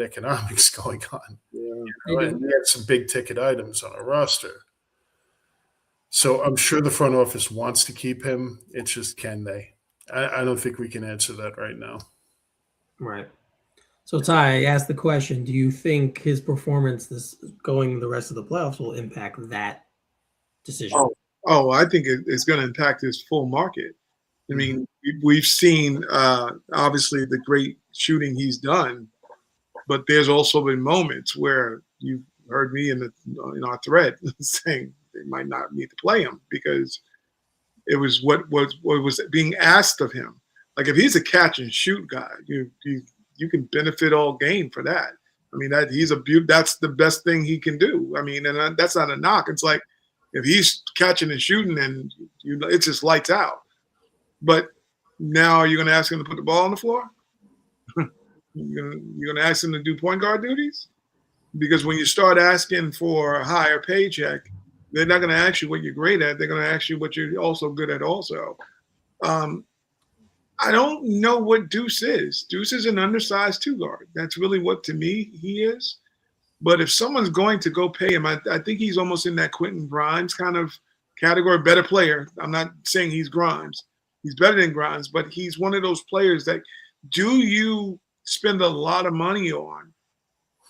economics going on. Yeah. And we have some big ticket items on our roster. So I'm sure the front office wants to keep him. It's just, can they? I don't think we can answer that right now. Right. So Ty, I asked the question, do you think his performance going the rest of the playoffs will impact that decision? Oh, I think it's going to impact his full market. I mean, we've seen obviously the great shooting he's done, but there's also been moments where you've heard me in our thread saying they might not need to play him because it was what was being asked of him. Like if he's a catch and shoot guy, you can benefit all game for that. I mean, that's the best thing he can do. I mean, and that's not a knock. It's like if he's catching and shooting, and it's just lights out. But now you're going to ask him to put the ball on the floor? You're going to ask him to do point guard duties? Because when you start asking for a higher paycheck, they're not going to ask you what you're great at. They're going to ask you what you're also good at also. I don't know what Deuce is. Deuce is an undersized two guard. That's really what, to me, he is. But if someone's going to go pay him, I think he's almost in that Quentin Grimes kind of category, better player. I'm not saying he's Grimes. He's better than Grimes, but he's one of those players that do you spend a lot of money on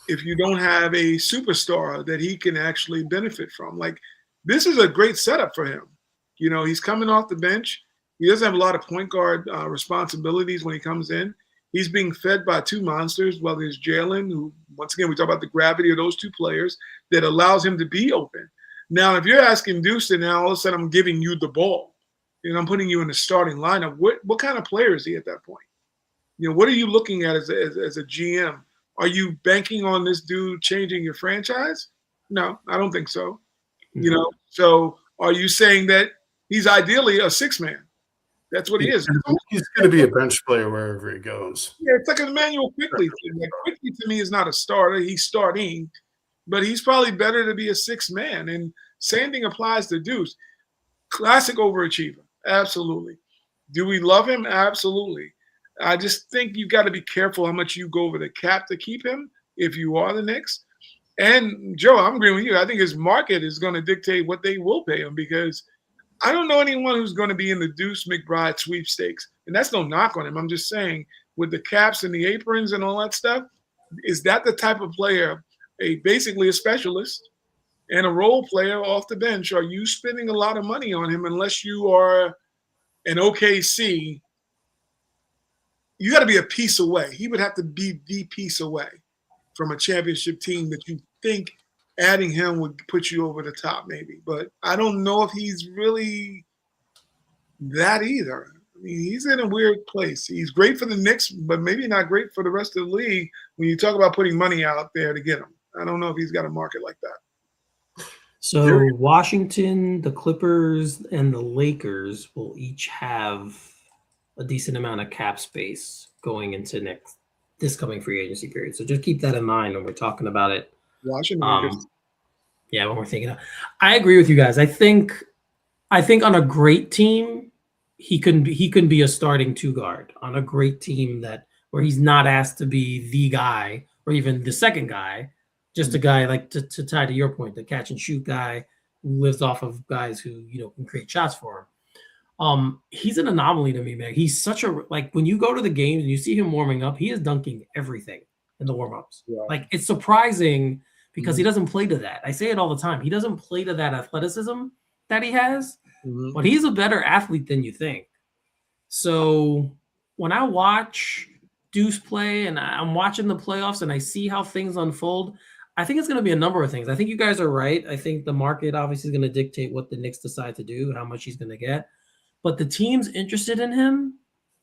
if you don't have a superstar that he can actually benefit from? Like, this is a great setup for him. You know, he's coming off the bench. He doesn't have a lot of point guard responsibilities when he comes in. He's being fed by two monsters. Well, there's Jalen, who, once again, we talk about the gravity of those two players that allows him to be open. Now, if you're asking Deuce, and now all of a sudden I'm giving you the ball and I'm putting you in the starting lineup, what kind of player is he at that point? You know, what are you looking at as a GM? Are you banking on this dude changing your franchise? No, I don't think so. Mm-hmm. You know, so are you saying that he's ideally a six-man? That's what he is. He's going to be a bench player wherever he goes. Yeah, it's like an Emmanuel Quickley thing. Like, Quickley to me is not a starter. He's starting, but he's probably better to be a sixth man. And same thing applies to Deuce. Classic overachiever. Absolutely. Do we love him? Absolutely. I just think you've got to be careful how much you go over the cap to keep him if you are the Knicks. And, Joe, I'm agreeing with you. I think his market is going to dictate what they will pay him because I don't know anyone who's going to be in the Deuce McBride sweepstakes. And that's no knock on him. I'm just saying with the caps and the aprons and all that stuff, is that the type of player, basically a specialist and a role player off the bench? Are you spending a lot of money on him unless you are an OKC? You got to be a piece away. He would have to be the piece away from a championship team that you think adding him would put you over the top maybe. But I don't know if he's really that either. I mean, he's in a weird place. He's great for the Knicks, but maybe not great for the rest of the league when you talk about putting money out there to get him. I don't know if he's got a market like that. So Washington, the Clippers, and the Lakers will each have a decent amount of cap space going into this coming free agency period. So just keep that in mind when we're talking about it. Washington. Yeah, when we're thinking of, I agree with you guys. I think on a great team, he can be a starting two guard on a great team where he's not asked to be the guy or even the second guy, just a guy like to tie to your point, the catch and shoot guy who lives off of guys who can create shots for him. He's an anomaly to me, man. He's such when you go to the games and you see him warming up, he is dunking everything in the warm-ups. Yeah. Like, it's surprising because he doesn't play to that. I say it all the time. He doesn't play to that athleticism that he has, but he's a better athlete than you think. So when I watch Deuce play and I'm watching the playoffs and I see how things unfold, I think it's going to be a number of things. I think you guys are right. I think the market obviously is going to dictate what the Knicks decide to do, how much he's going to get. But the teams interested in him,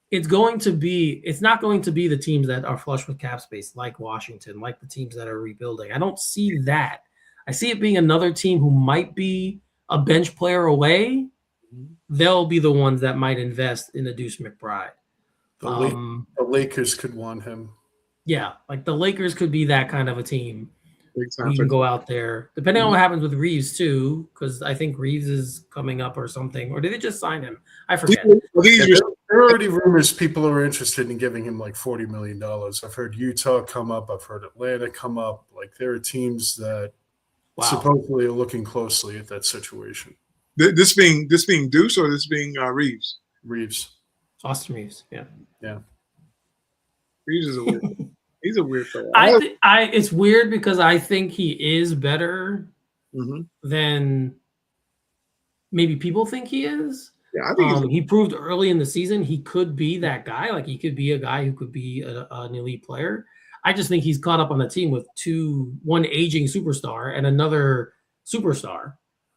it's not going to be the teams that are flush with cap space, like Washington, like the teams that are rebuilding. I don't see that. I see it being another team who might be a bench player away. They'll be the ones that might invest in a Deuce McBride. The Lakers could want him. Yeah, like the Lakers could be that kind of a team. Big time. You can go out there, depending on what happens with Reeves too, because I think Reeves is coming up or something. Or did they just sign him? I forget. There are already rumors people are interested in giving him like $40 million. I've heard Utah come up. I've heard Atlanta come up. Like there are teams that supposedly are looking closely at that situation. This being Deuce or this being Reeves? Reeves. Austin Reeves. Yeah. Reeves is a weird. He's a weird player. It's weird because I think he is better than maybe people think he is. Yeah, I think he proved early in the season he could be that guy. Like he could be a guy who could be an elite player. I just think he's caught up on the team with one aging superstar and another superstar,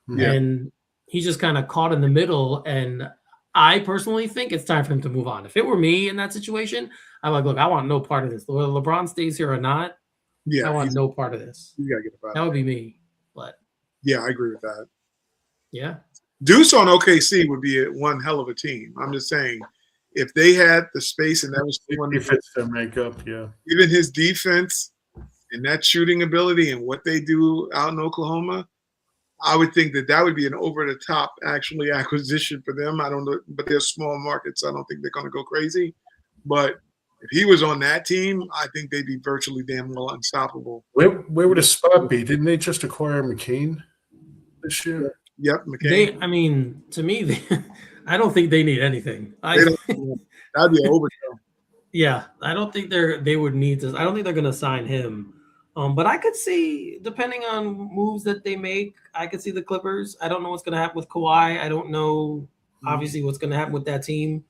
and he's just kind of caught in the middle. And I personally think it's time for him to move on. If it were me in that situation, I'm like, look, I want no part of this. Whether LeBron stays here or not, I want no part of this. You gotta get about that. Would be me, but yeah, I agree with that. Yeah, Deuce on OKC would be one hell of a team. I'm just saying, if they had the space and that was he fits their makeup, even his defense and that shooting ability and what they do out in Oklahoma, I would think that would be an over-the-top actually acquisition for them. I don't know, but they're small markets. So I don't think they're going to go crazy. But if he was on that team, I think they'd be virtually damn well unstoppable. Where would a spot be? Didn't they just acquire McCain this year? Yep, McCain. To me, I don't think they need anything. That'd be an overkill. Yeah, I don't think they would need to. I don't think they're going to sign him. But I could see, depending on moves that they make, I could see the Clippers. I don't know what's going to happen with Kawhi. I don't know, obviously, what's going to happen with that team.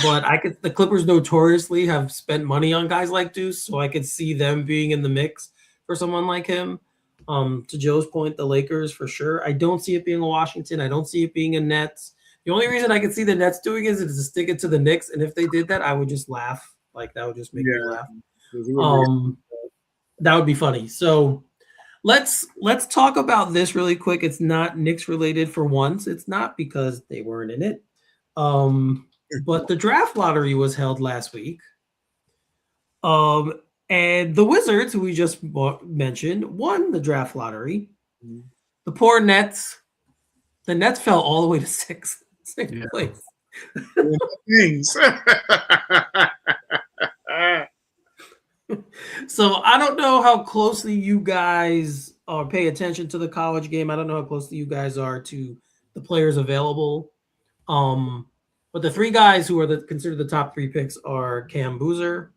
But the Clippers notoriously have spent money on guys like Deuce, so I could see them being in the mix for someone like him. To Joe's point, the Lakers for sure. I don't see it being a Washington. I don't see it being a Nets. The only reason I could see the Nets doing is to stick it to the Knicks, and if they did that, I would just laugh. Like that would just make me laugh. That would be funny. So let's talk about this really quick. It's not Knicks related for once. It's not because they weren't in it. But the draft lottery was held last week. And the Wizards, who we just mentioned, won the draft lottery. The poor Nets. The Nets fell all the way to sixth place. Things. So I don't know how closely you guys pay attention to the college game. I don't know how closely you guys are to the players available. But the three guys who are considered the top three picks are Cam Boozer,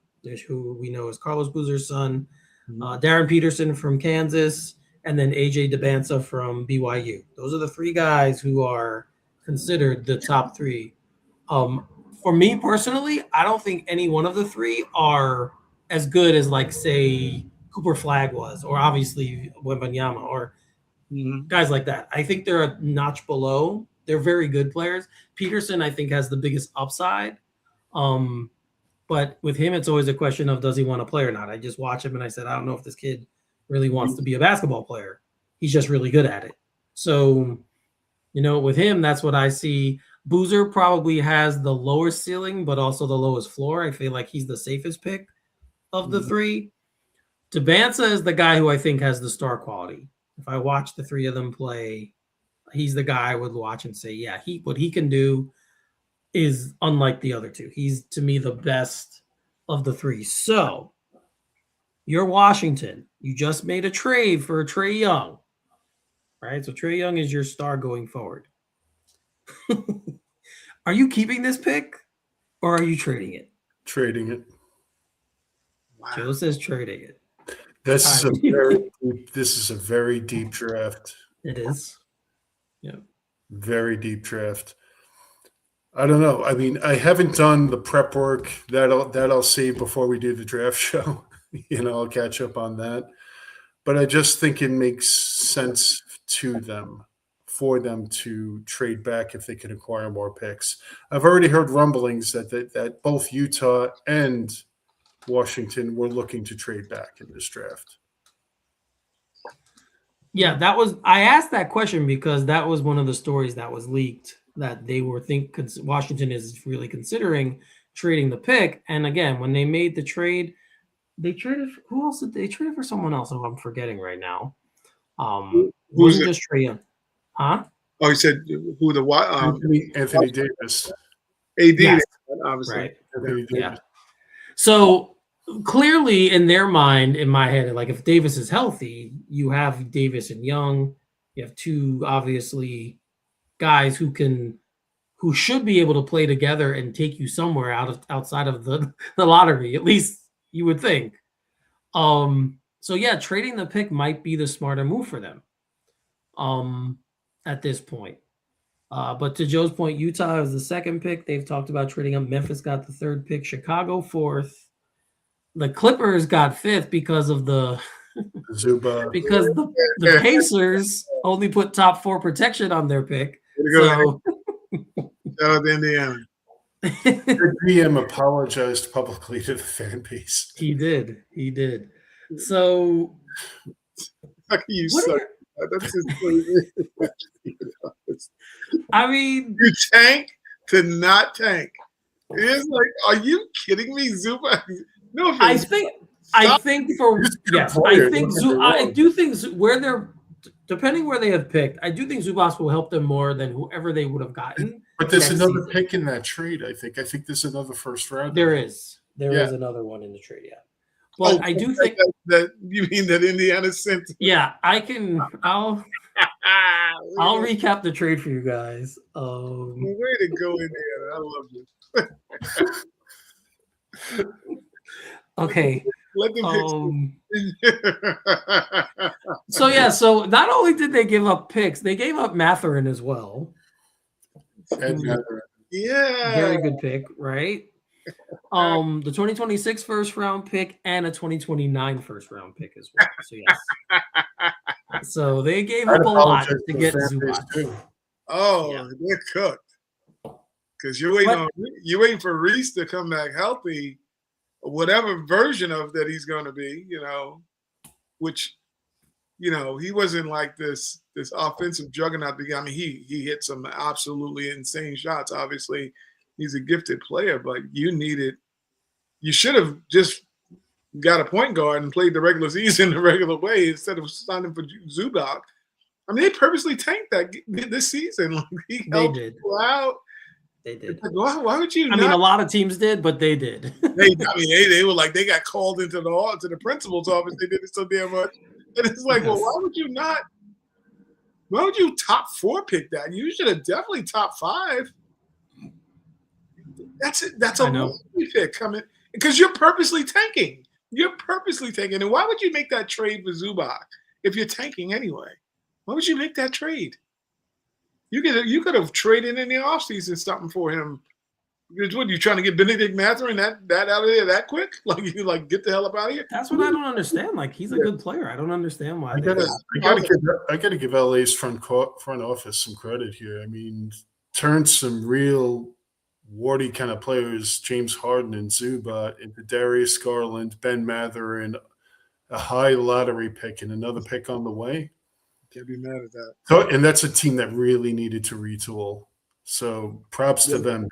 who we know is Carlos Boozer's son, Darren Peterson from Kansas, and then AJ DeBanza from BYU. Those are the three guys who are considered the top three. For me personally, I don't think any one of the three are as good as, like, say, Cooper Flagg was, or obviously Wembanyama, or guys like that. I think they're a notch below. They're very good players. Peterson, I think, has the biggest upside. But with him, it's always a question of, does he want to play or not? I just watch him and I said, I don't know if this kid really wants to be a basketball player. He's just really good at it. So, with him, that's what I see. Boozer probably has the lowest ceiling, but also the lowest floor. I feel like he's the safest pick of the three. DeBanza is the guy who I think has the star quality. If I watch the three of them play, he's the guy I would watch and say, yeah, what he can do is unlike the other two. He's, to me, the best of the three. So you're Washington. You just made a trade for Trae Young, right? So Trae Young is your star going forward. Are you keeping this pick or are you trading it? Trading it. Wow. Joe says trading it. This is a very deep draft. It is. Yeah. Very deep draft. I don't know. I mean, I haven't done the prep work that I'll save before we do the draft show. I'll catch up on that. But I just think it makes sense for them to trade back if they can acquire more picks. I've already heard rumblings that both Utah and Washington were looking to trade back in this draft. Yeah, I asked that question because that was one of the stories that was leaked, that they were Washington is really considering trading the pick. And again, when they made the trade, they traded. Who else did they trade for? Someone else who I'm forgetting right now. Wasn't just Trae Young, huh? Oh, you said who the what? Anthony Davis. AD, yes. obviously. Right. Anthony Davis. Yeah. So clearly, in their mind, in my head, like if Davis is healthy, you have Davis and Young. You have two obviously guys who should be able to play together and take you somewhere outside of the lottery. At least you would think. So yeah, trading the pick might be the smarter move for them. At this point. But to Joe's point, Utah is the second pick. They've talked about trading up. Memphis got the third pick. Chicago fourth. The Clippers got fifth because of Zuba. because the Pacers only put top 4 protection on their pick. So Shout out to Indiana. The GM apologized publicly to the fan base. He did. So How can you suck? That's just I mean, you tank to not tank. It is like, are you kidding me, Zuba? No, I think where they're depending where they have picked, I do think Zubas will help them more than whoever they would have gotten. But there's another pick in that trade. I think there's another first round. There is another one in the trade. Yeah, but I do think that you mean that Indiana sent. Yeah, I'll recap the trade for you guys. Way to go, Indiana! I love this. Okay. Let them So not only did they give up picks, they gave up Mathurin as well. Yeah. Very good pick, right? The 2026 first round pick and a 2029 first round pick as well. So yes. So they gave up a lot to get Zubac. Oh, yeah. They're cooked. Because you're waiting for Reese to come back healthy, whatever version of that he's going to be, which, he wasn't like this offensive juggernaut. I mean, he hit some absolutely insane shots. Obviously, he's a gifted player, but you should have just got a point guard and played the regular season the regular way instead of signing for Zubac. I mean, they purposely tanked that this season. Like, They did. Out. They did. Like, why would you? I mean, a lot of teams did, but they did. They were like, they got called into the principal's office. They did it so damn much, and it's like, well, why would you not? Why would you top 4 pick that? You should have definitely top 5. That's a luxury pick coming because you're purposely tanking. And why would you make that trade with Zubac if you're tanking anyway? Why would you make that trade? You could have traded in the offseason something for him. What, you trying to get Benedict Mathurin that out of there that quick? Like, you get the hell up out of here? That's what I don't understand. Like, he's a good player. I don't understand why. I gotta give LA's front office some credit here. I mean, turned some real warty kind of players, James Harden and Zubac, into Darius Garland, Ben Mathurin, a high lottery pick, and another pick on the way. Can't be mad at that. So, and that's a team that really needed to retool. So props to them.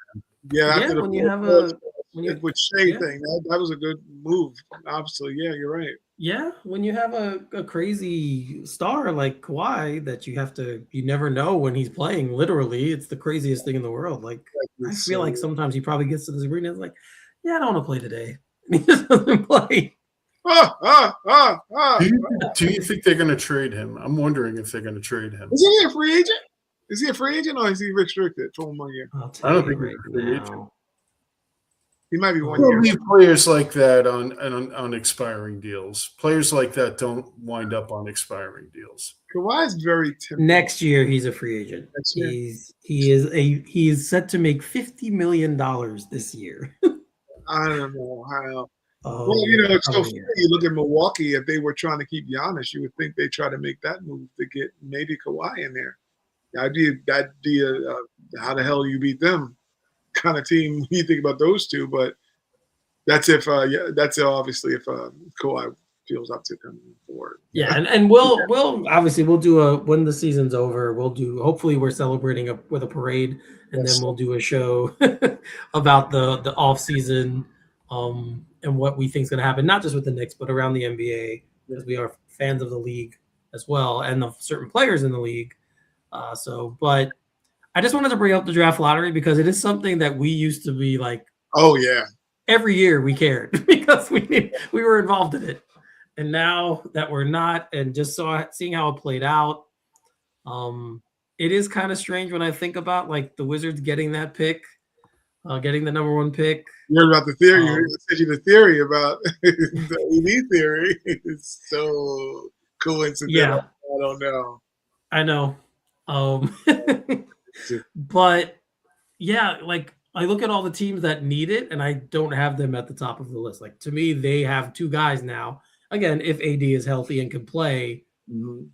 Yeah, when you have a with Shea thing, that was a good move. Obviously, yeah, you're right. Yeah, when you have a crazy star like Kawhi that you never know when he's playing. Literally, it's the craziest thing in the world. Like, I feel like sometimes he probably gets to this arena and is like, yeah, I don't want to play today. And he just doesn't play. Do you think they're going to trade him? I'm wondering if they're going to trade him. Is he a free agent? Or is he restricted for 1 more year? I don't think right now. He might be 1 We'll year. leave players like that on expiring deals. Players like that don't wind up on expiring deals. Kawhi's very tempting. Next year, he's a free agent. Next year? He is set to make $50 million this year. I don't know how. Oh, Well, you know, it's so coming funny. year. You look at Milwaukee. If they were trying to keep Giannis, you would think they try to make that move to get maybe Kawhi in there. That'd be how the hell you beat them kind of team. When you think about those two, but that's if that's obviously if Kawhi feels up to coming forward. Yeah, and we'll obviously we'll do when the season's over, hopefully we're celebrating with a parade, and Yes. then we'll do a show about the off season and what we think is going to happen, not just with the Knicks but around the NBA, because we are fans of the league as well and of certain players in the league. But I just wanted to bring up the draft lottery because it is something that we used to be like, oh yeah, every year we cared because we were involved in it. And now that we're not, and just seeing how it played out, it is kind of strange when I think about like the Wizards getting that pick, getting the number 1 pick. you heard about the theory. I sent you the theory about the ED theory. It's so coincidental. Yeah, I don't know. I know. But yeah, like I look at all the teams that need it, and I don't have them at the top of the list. Like to me, they have 2 guys now. Again, if AD is healthy and can play,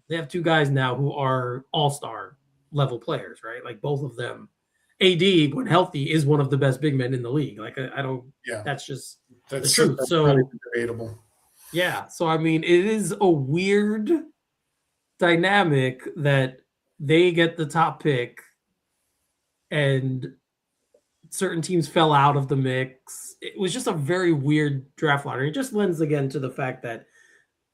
they have 2 guys now who are all-star level players, right? Like both of them. AD, when healthy, is one of the best big men in the league. Like I don't. Yeah, that's just that's the truth. So not even debatable. Yeah, so I mean, it is a weird dynamic that they get the top pick, and certain teams fell out of the mix. It was just a very weird draft lottery. It just lends again to the fact that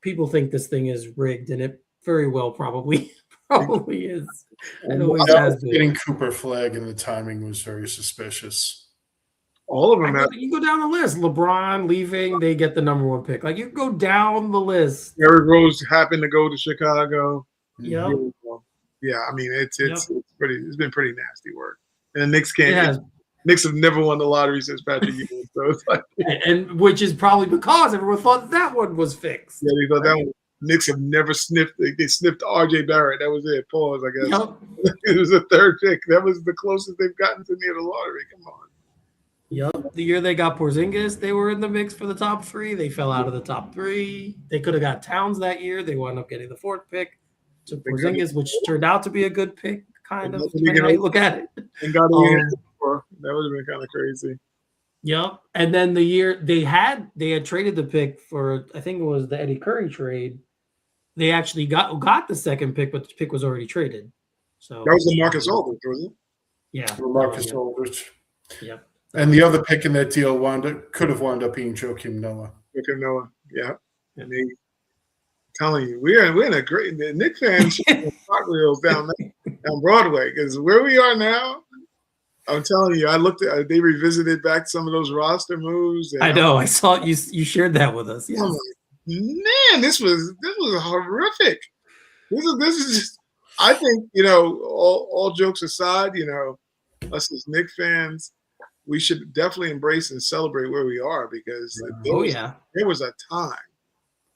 people think this thing is rigged, and it very well probably is. It always has been. Getting Cooper flag and the timing was very suspicious. All of them have. You go down the list. LeBron leaving, they get the number 1 pick. Like you go down the list. Derrick Rose happened to go to Chicago. Yeah. Yeah, I mean it's Yep. it's been pretty nasty work. And the Knicks can't. Knicks have never won the lottery since Patrick Ewing, so it's like, and which is probably because everyone thought that one was fixed. yeah, they thought that one. Knicks have never sniffed. They sniffed R.J. Barrett. That was it. Pause, I guess. Yep. It was a 3rd pick. That was the closest they've gotten to near the lottery. Come on. Yep. The year they got Porzingis, they were in the mix for the top 3. They fell out of the top 3. They could have got Towns that year. They wound up getting the 4th pick to Porzingis, which turned out to be a good pick, kind of, depending how you look at it. And got that would have been kind of crazy. Yep. And then the year they had traded the pick for, I think it was the Eddie Curry trade. They actually got the 2nd pick, but the pick was already traded. So That was the Marcus Aldridge, wasn't it? Yeah. Marcus Aldridge. Yep. And the other pick in that deal could have wound up being Joakim Noah. Joakim Noah, yeah. And I'm telling you, we're in a great. The Knicks fans should cartwheels down Broadway, because where we are now, I'm telling you, I looked at. They revisited back some of those roster moves. And I know. I saw you shared that with us. Yeah. I'm like, man, this was horrific. This is just. I think, all jokes aside, us as Knicks fans, we should definitely embrace and celebrate where we are, because there was a time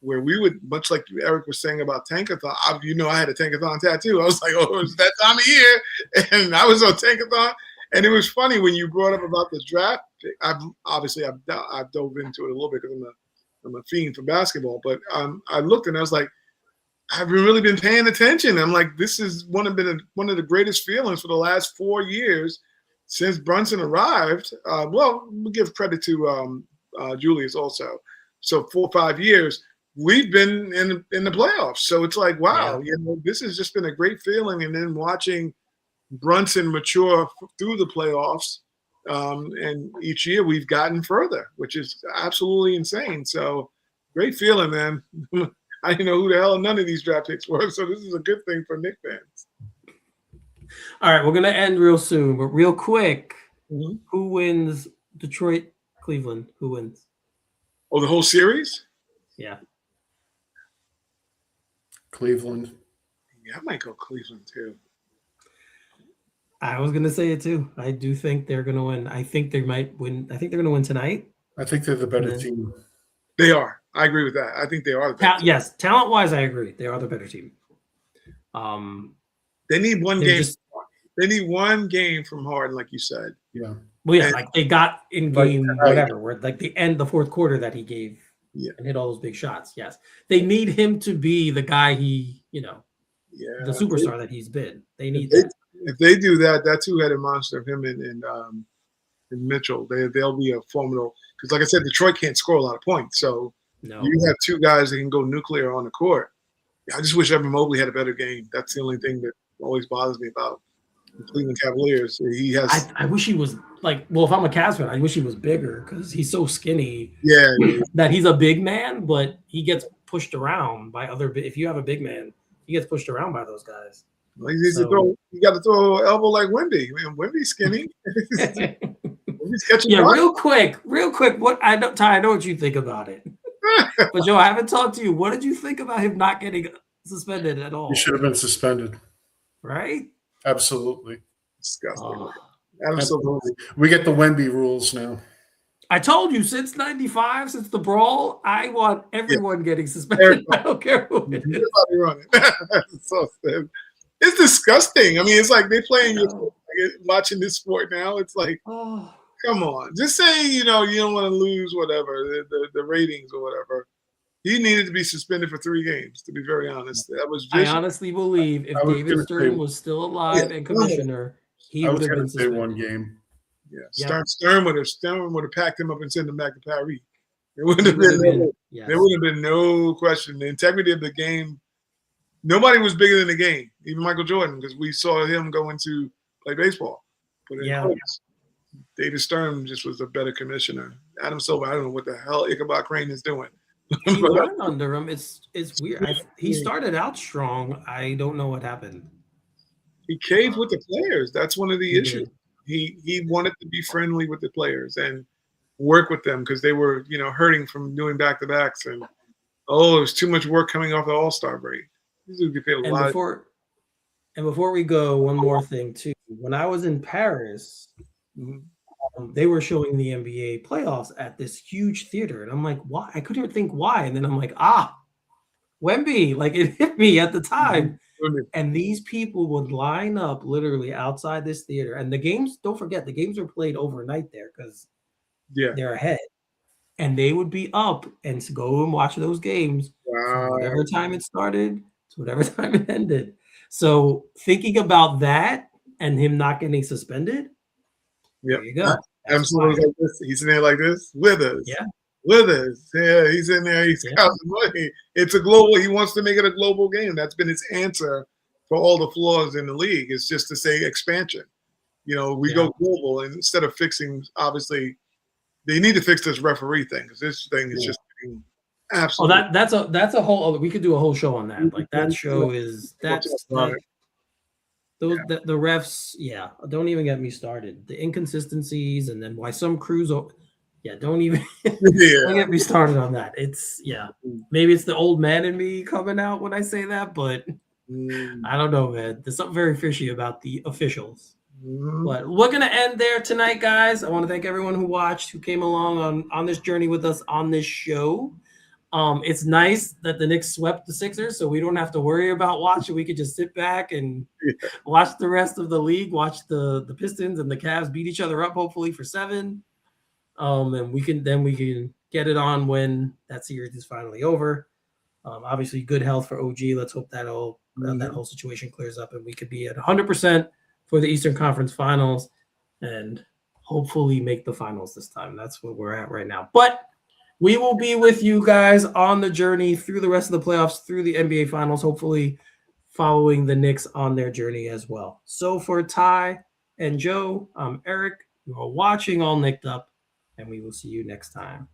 where we would, much like Eric was saying about Tankathon. I had a Tankathon tattoo. I was like, oh, it's that time of year, and I was on Tankathon. And it was funny when you brought up about the draft. I've dove into it a little bit because I'm a fiend for basketball. But I looked and I was like, I've really been paying attention. I'm like, this is one of the greatest feelings for the last 4 years since Brunson arrived. Well, we give credit to Julius also. So 4 or 5 years, we've been in the playoffs. So it's like, wow, this has just been a great feeling. And then watching Brunson mature through the playoffs, and each year we've gotten further, which is absolutely insane. So great feeling, man. I didn't know who the hell none of these draft picks were, so this is a good thing for Knicks fans. All right, we're going to end real soon, but real quick, who wins Detroit, Cleveland? Who wins? Oh, the whole series? Yeah. Cleveland. Yeah, I might go Cleveland too. I was gonna say it too. I do think they're gonna win. I think they might win. I think they're gonna win tonight. I think they're the better And then- team. They are. I agree with that. I think they are the better team. Yes, talent wise, I agree. They are the better team. They need one they're game. just- They need one game from Harden, like you said. Yeah. Well, yeah, And- like they got in Like game tonight. whatever, where like the end, the fourth quarter that he gave Yeah. and hit all those big shots. Yes, they need him to be the guy he, Yeah. the superstar that he's been. They need If that. if they do that, that two-headed monster of him and Mitchell, they'll be a formidable. Because, like I said, Detroit can't score a lot of points. So No, you have two guys that can go nuclear on the court. I just wish Evan Mobley had a better game. That's the only thing that always bothers me about the Cleveland Cavaliers. He has, I wish he was like. Well, if I'm a Cavs fan, I wish he was bigger because he's so skinny yeah, that he's a big man, but he gets pushed around by other. If you have a big man, he gets pushed around by those guys. you got to throw an elbow like Wendy. Man, Wendy's skinny. Wendy's catching Yeah, fire. real quick. What I know, Ty, I know what you think about it. But Joe, I haven't talked to you. What did you think about him not getting suspended at all? He should have been suspended. Right? Absolutely. Disgusting. Oh. Adam Silver. Absolutely. We get the Wemby rules now. I told you since '95, since the brawl, I want everyone getting suspended. I don't care who it is. Everybody running. So sad. It's disgusting. I mean, it's like they playing watching this sport now. It's like, Oh, come on. Just say, you don't want to lose whatever, the ratings or whatever. He needed to be suspended for 3 games, to be very honest. That was I vicious. honestly believe if I was David gonna Stern say- was still alive and commissioner, he I would was have going been to say suspended. one game. Yeah. Stern would have packed him up and sent him back to Paris. There He wouldn't have would have been, been- yes. there would have been no question. The integrity of the game. Nobody was bigger than the game, even Michael Jordan, because we saw him going to play baseball. But in Yeah. quotes, David Stern just was a better commissioner. Adam Silver, I don't know what the hell Ichabod Crane is doing. He learned under him. It's weird. He started out strong. I don't know what happened. He caved with the players. That's one of the He issues. did. He wanted to be friendly with the players and work with them because they were, hurting from doing back-to-backs. And, it was too much work coming off the All-Star break. These would get paid a And lot. before we go, one more thing too. When I was in Paris, they were showing the NBA playoffs at this huge theater, and I'm like, why? I couldn't think why, and then I'm like, Wemby, like it hit me at the time. And these people would line up literally outside this theater, and the games. Don't forget, the games were played overnight there because Yeah. they're ahead, and they would be up and to go and watch those games from Wow. whatever time it started to whatever time it ended. So thinking about that and him not getting suspended, Yep. there you go. Adam Silver's like this. He's sitting there like this with us. Yeah. With us. Yeah, he's in there. He's counting money. It's a global. He wants to make it a global game. That's been his answer for all the flaws in the league. It's just to say expansion. We go global, and instead of fixing, obviously, they need to fix this referee thing because this thing is just absolutely. that's a whole other. We could do a whole show on that. Like that show is the refs. Yeah, don't even get me started. The inconsistencies and then why some crews. Don't even don't get me started on that. It's maybe it's the old man in me coming out when I say that, but I don't know, man. There's something very fishy about the officials. But we're gonna end there tonight, guys. I want to thank everyone who watched, who came along on this journey with us on this show. It's nice that the Knicks swept the Sixers, so we don't have to worry about watching. We could just sit back and watch the rest of the league, watch the Pistons and the Cavs beat each other up, hopefully for 7. And we can get it on when that series is finally over. Obviously, good health for OG. Let's hope that whole situation clears up and we could be at 100% for the Eastern Conference Finals and hopefully make the finals this time. That's where we're at right now. But we will be with you guys on the journey through the rest of the playoffs, through the NBA Finals, hopefully following the Knicks on their journey as well. So for Ty and Joe, I'm Eric. You are watching All Knicked Up, and we will see you next time.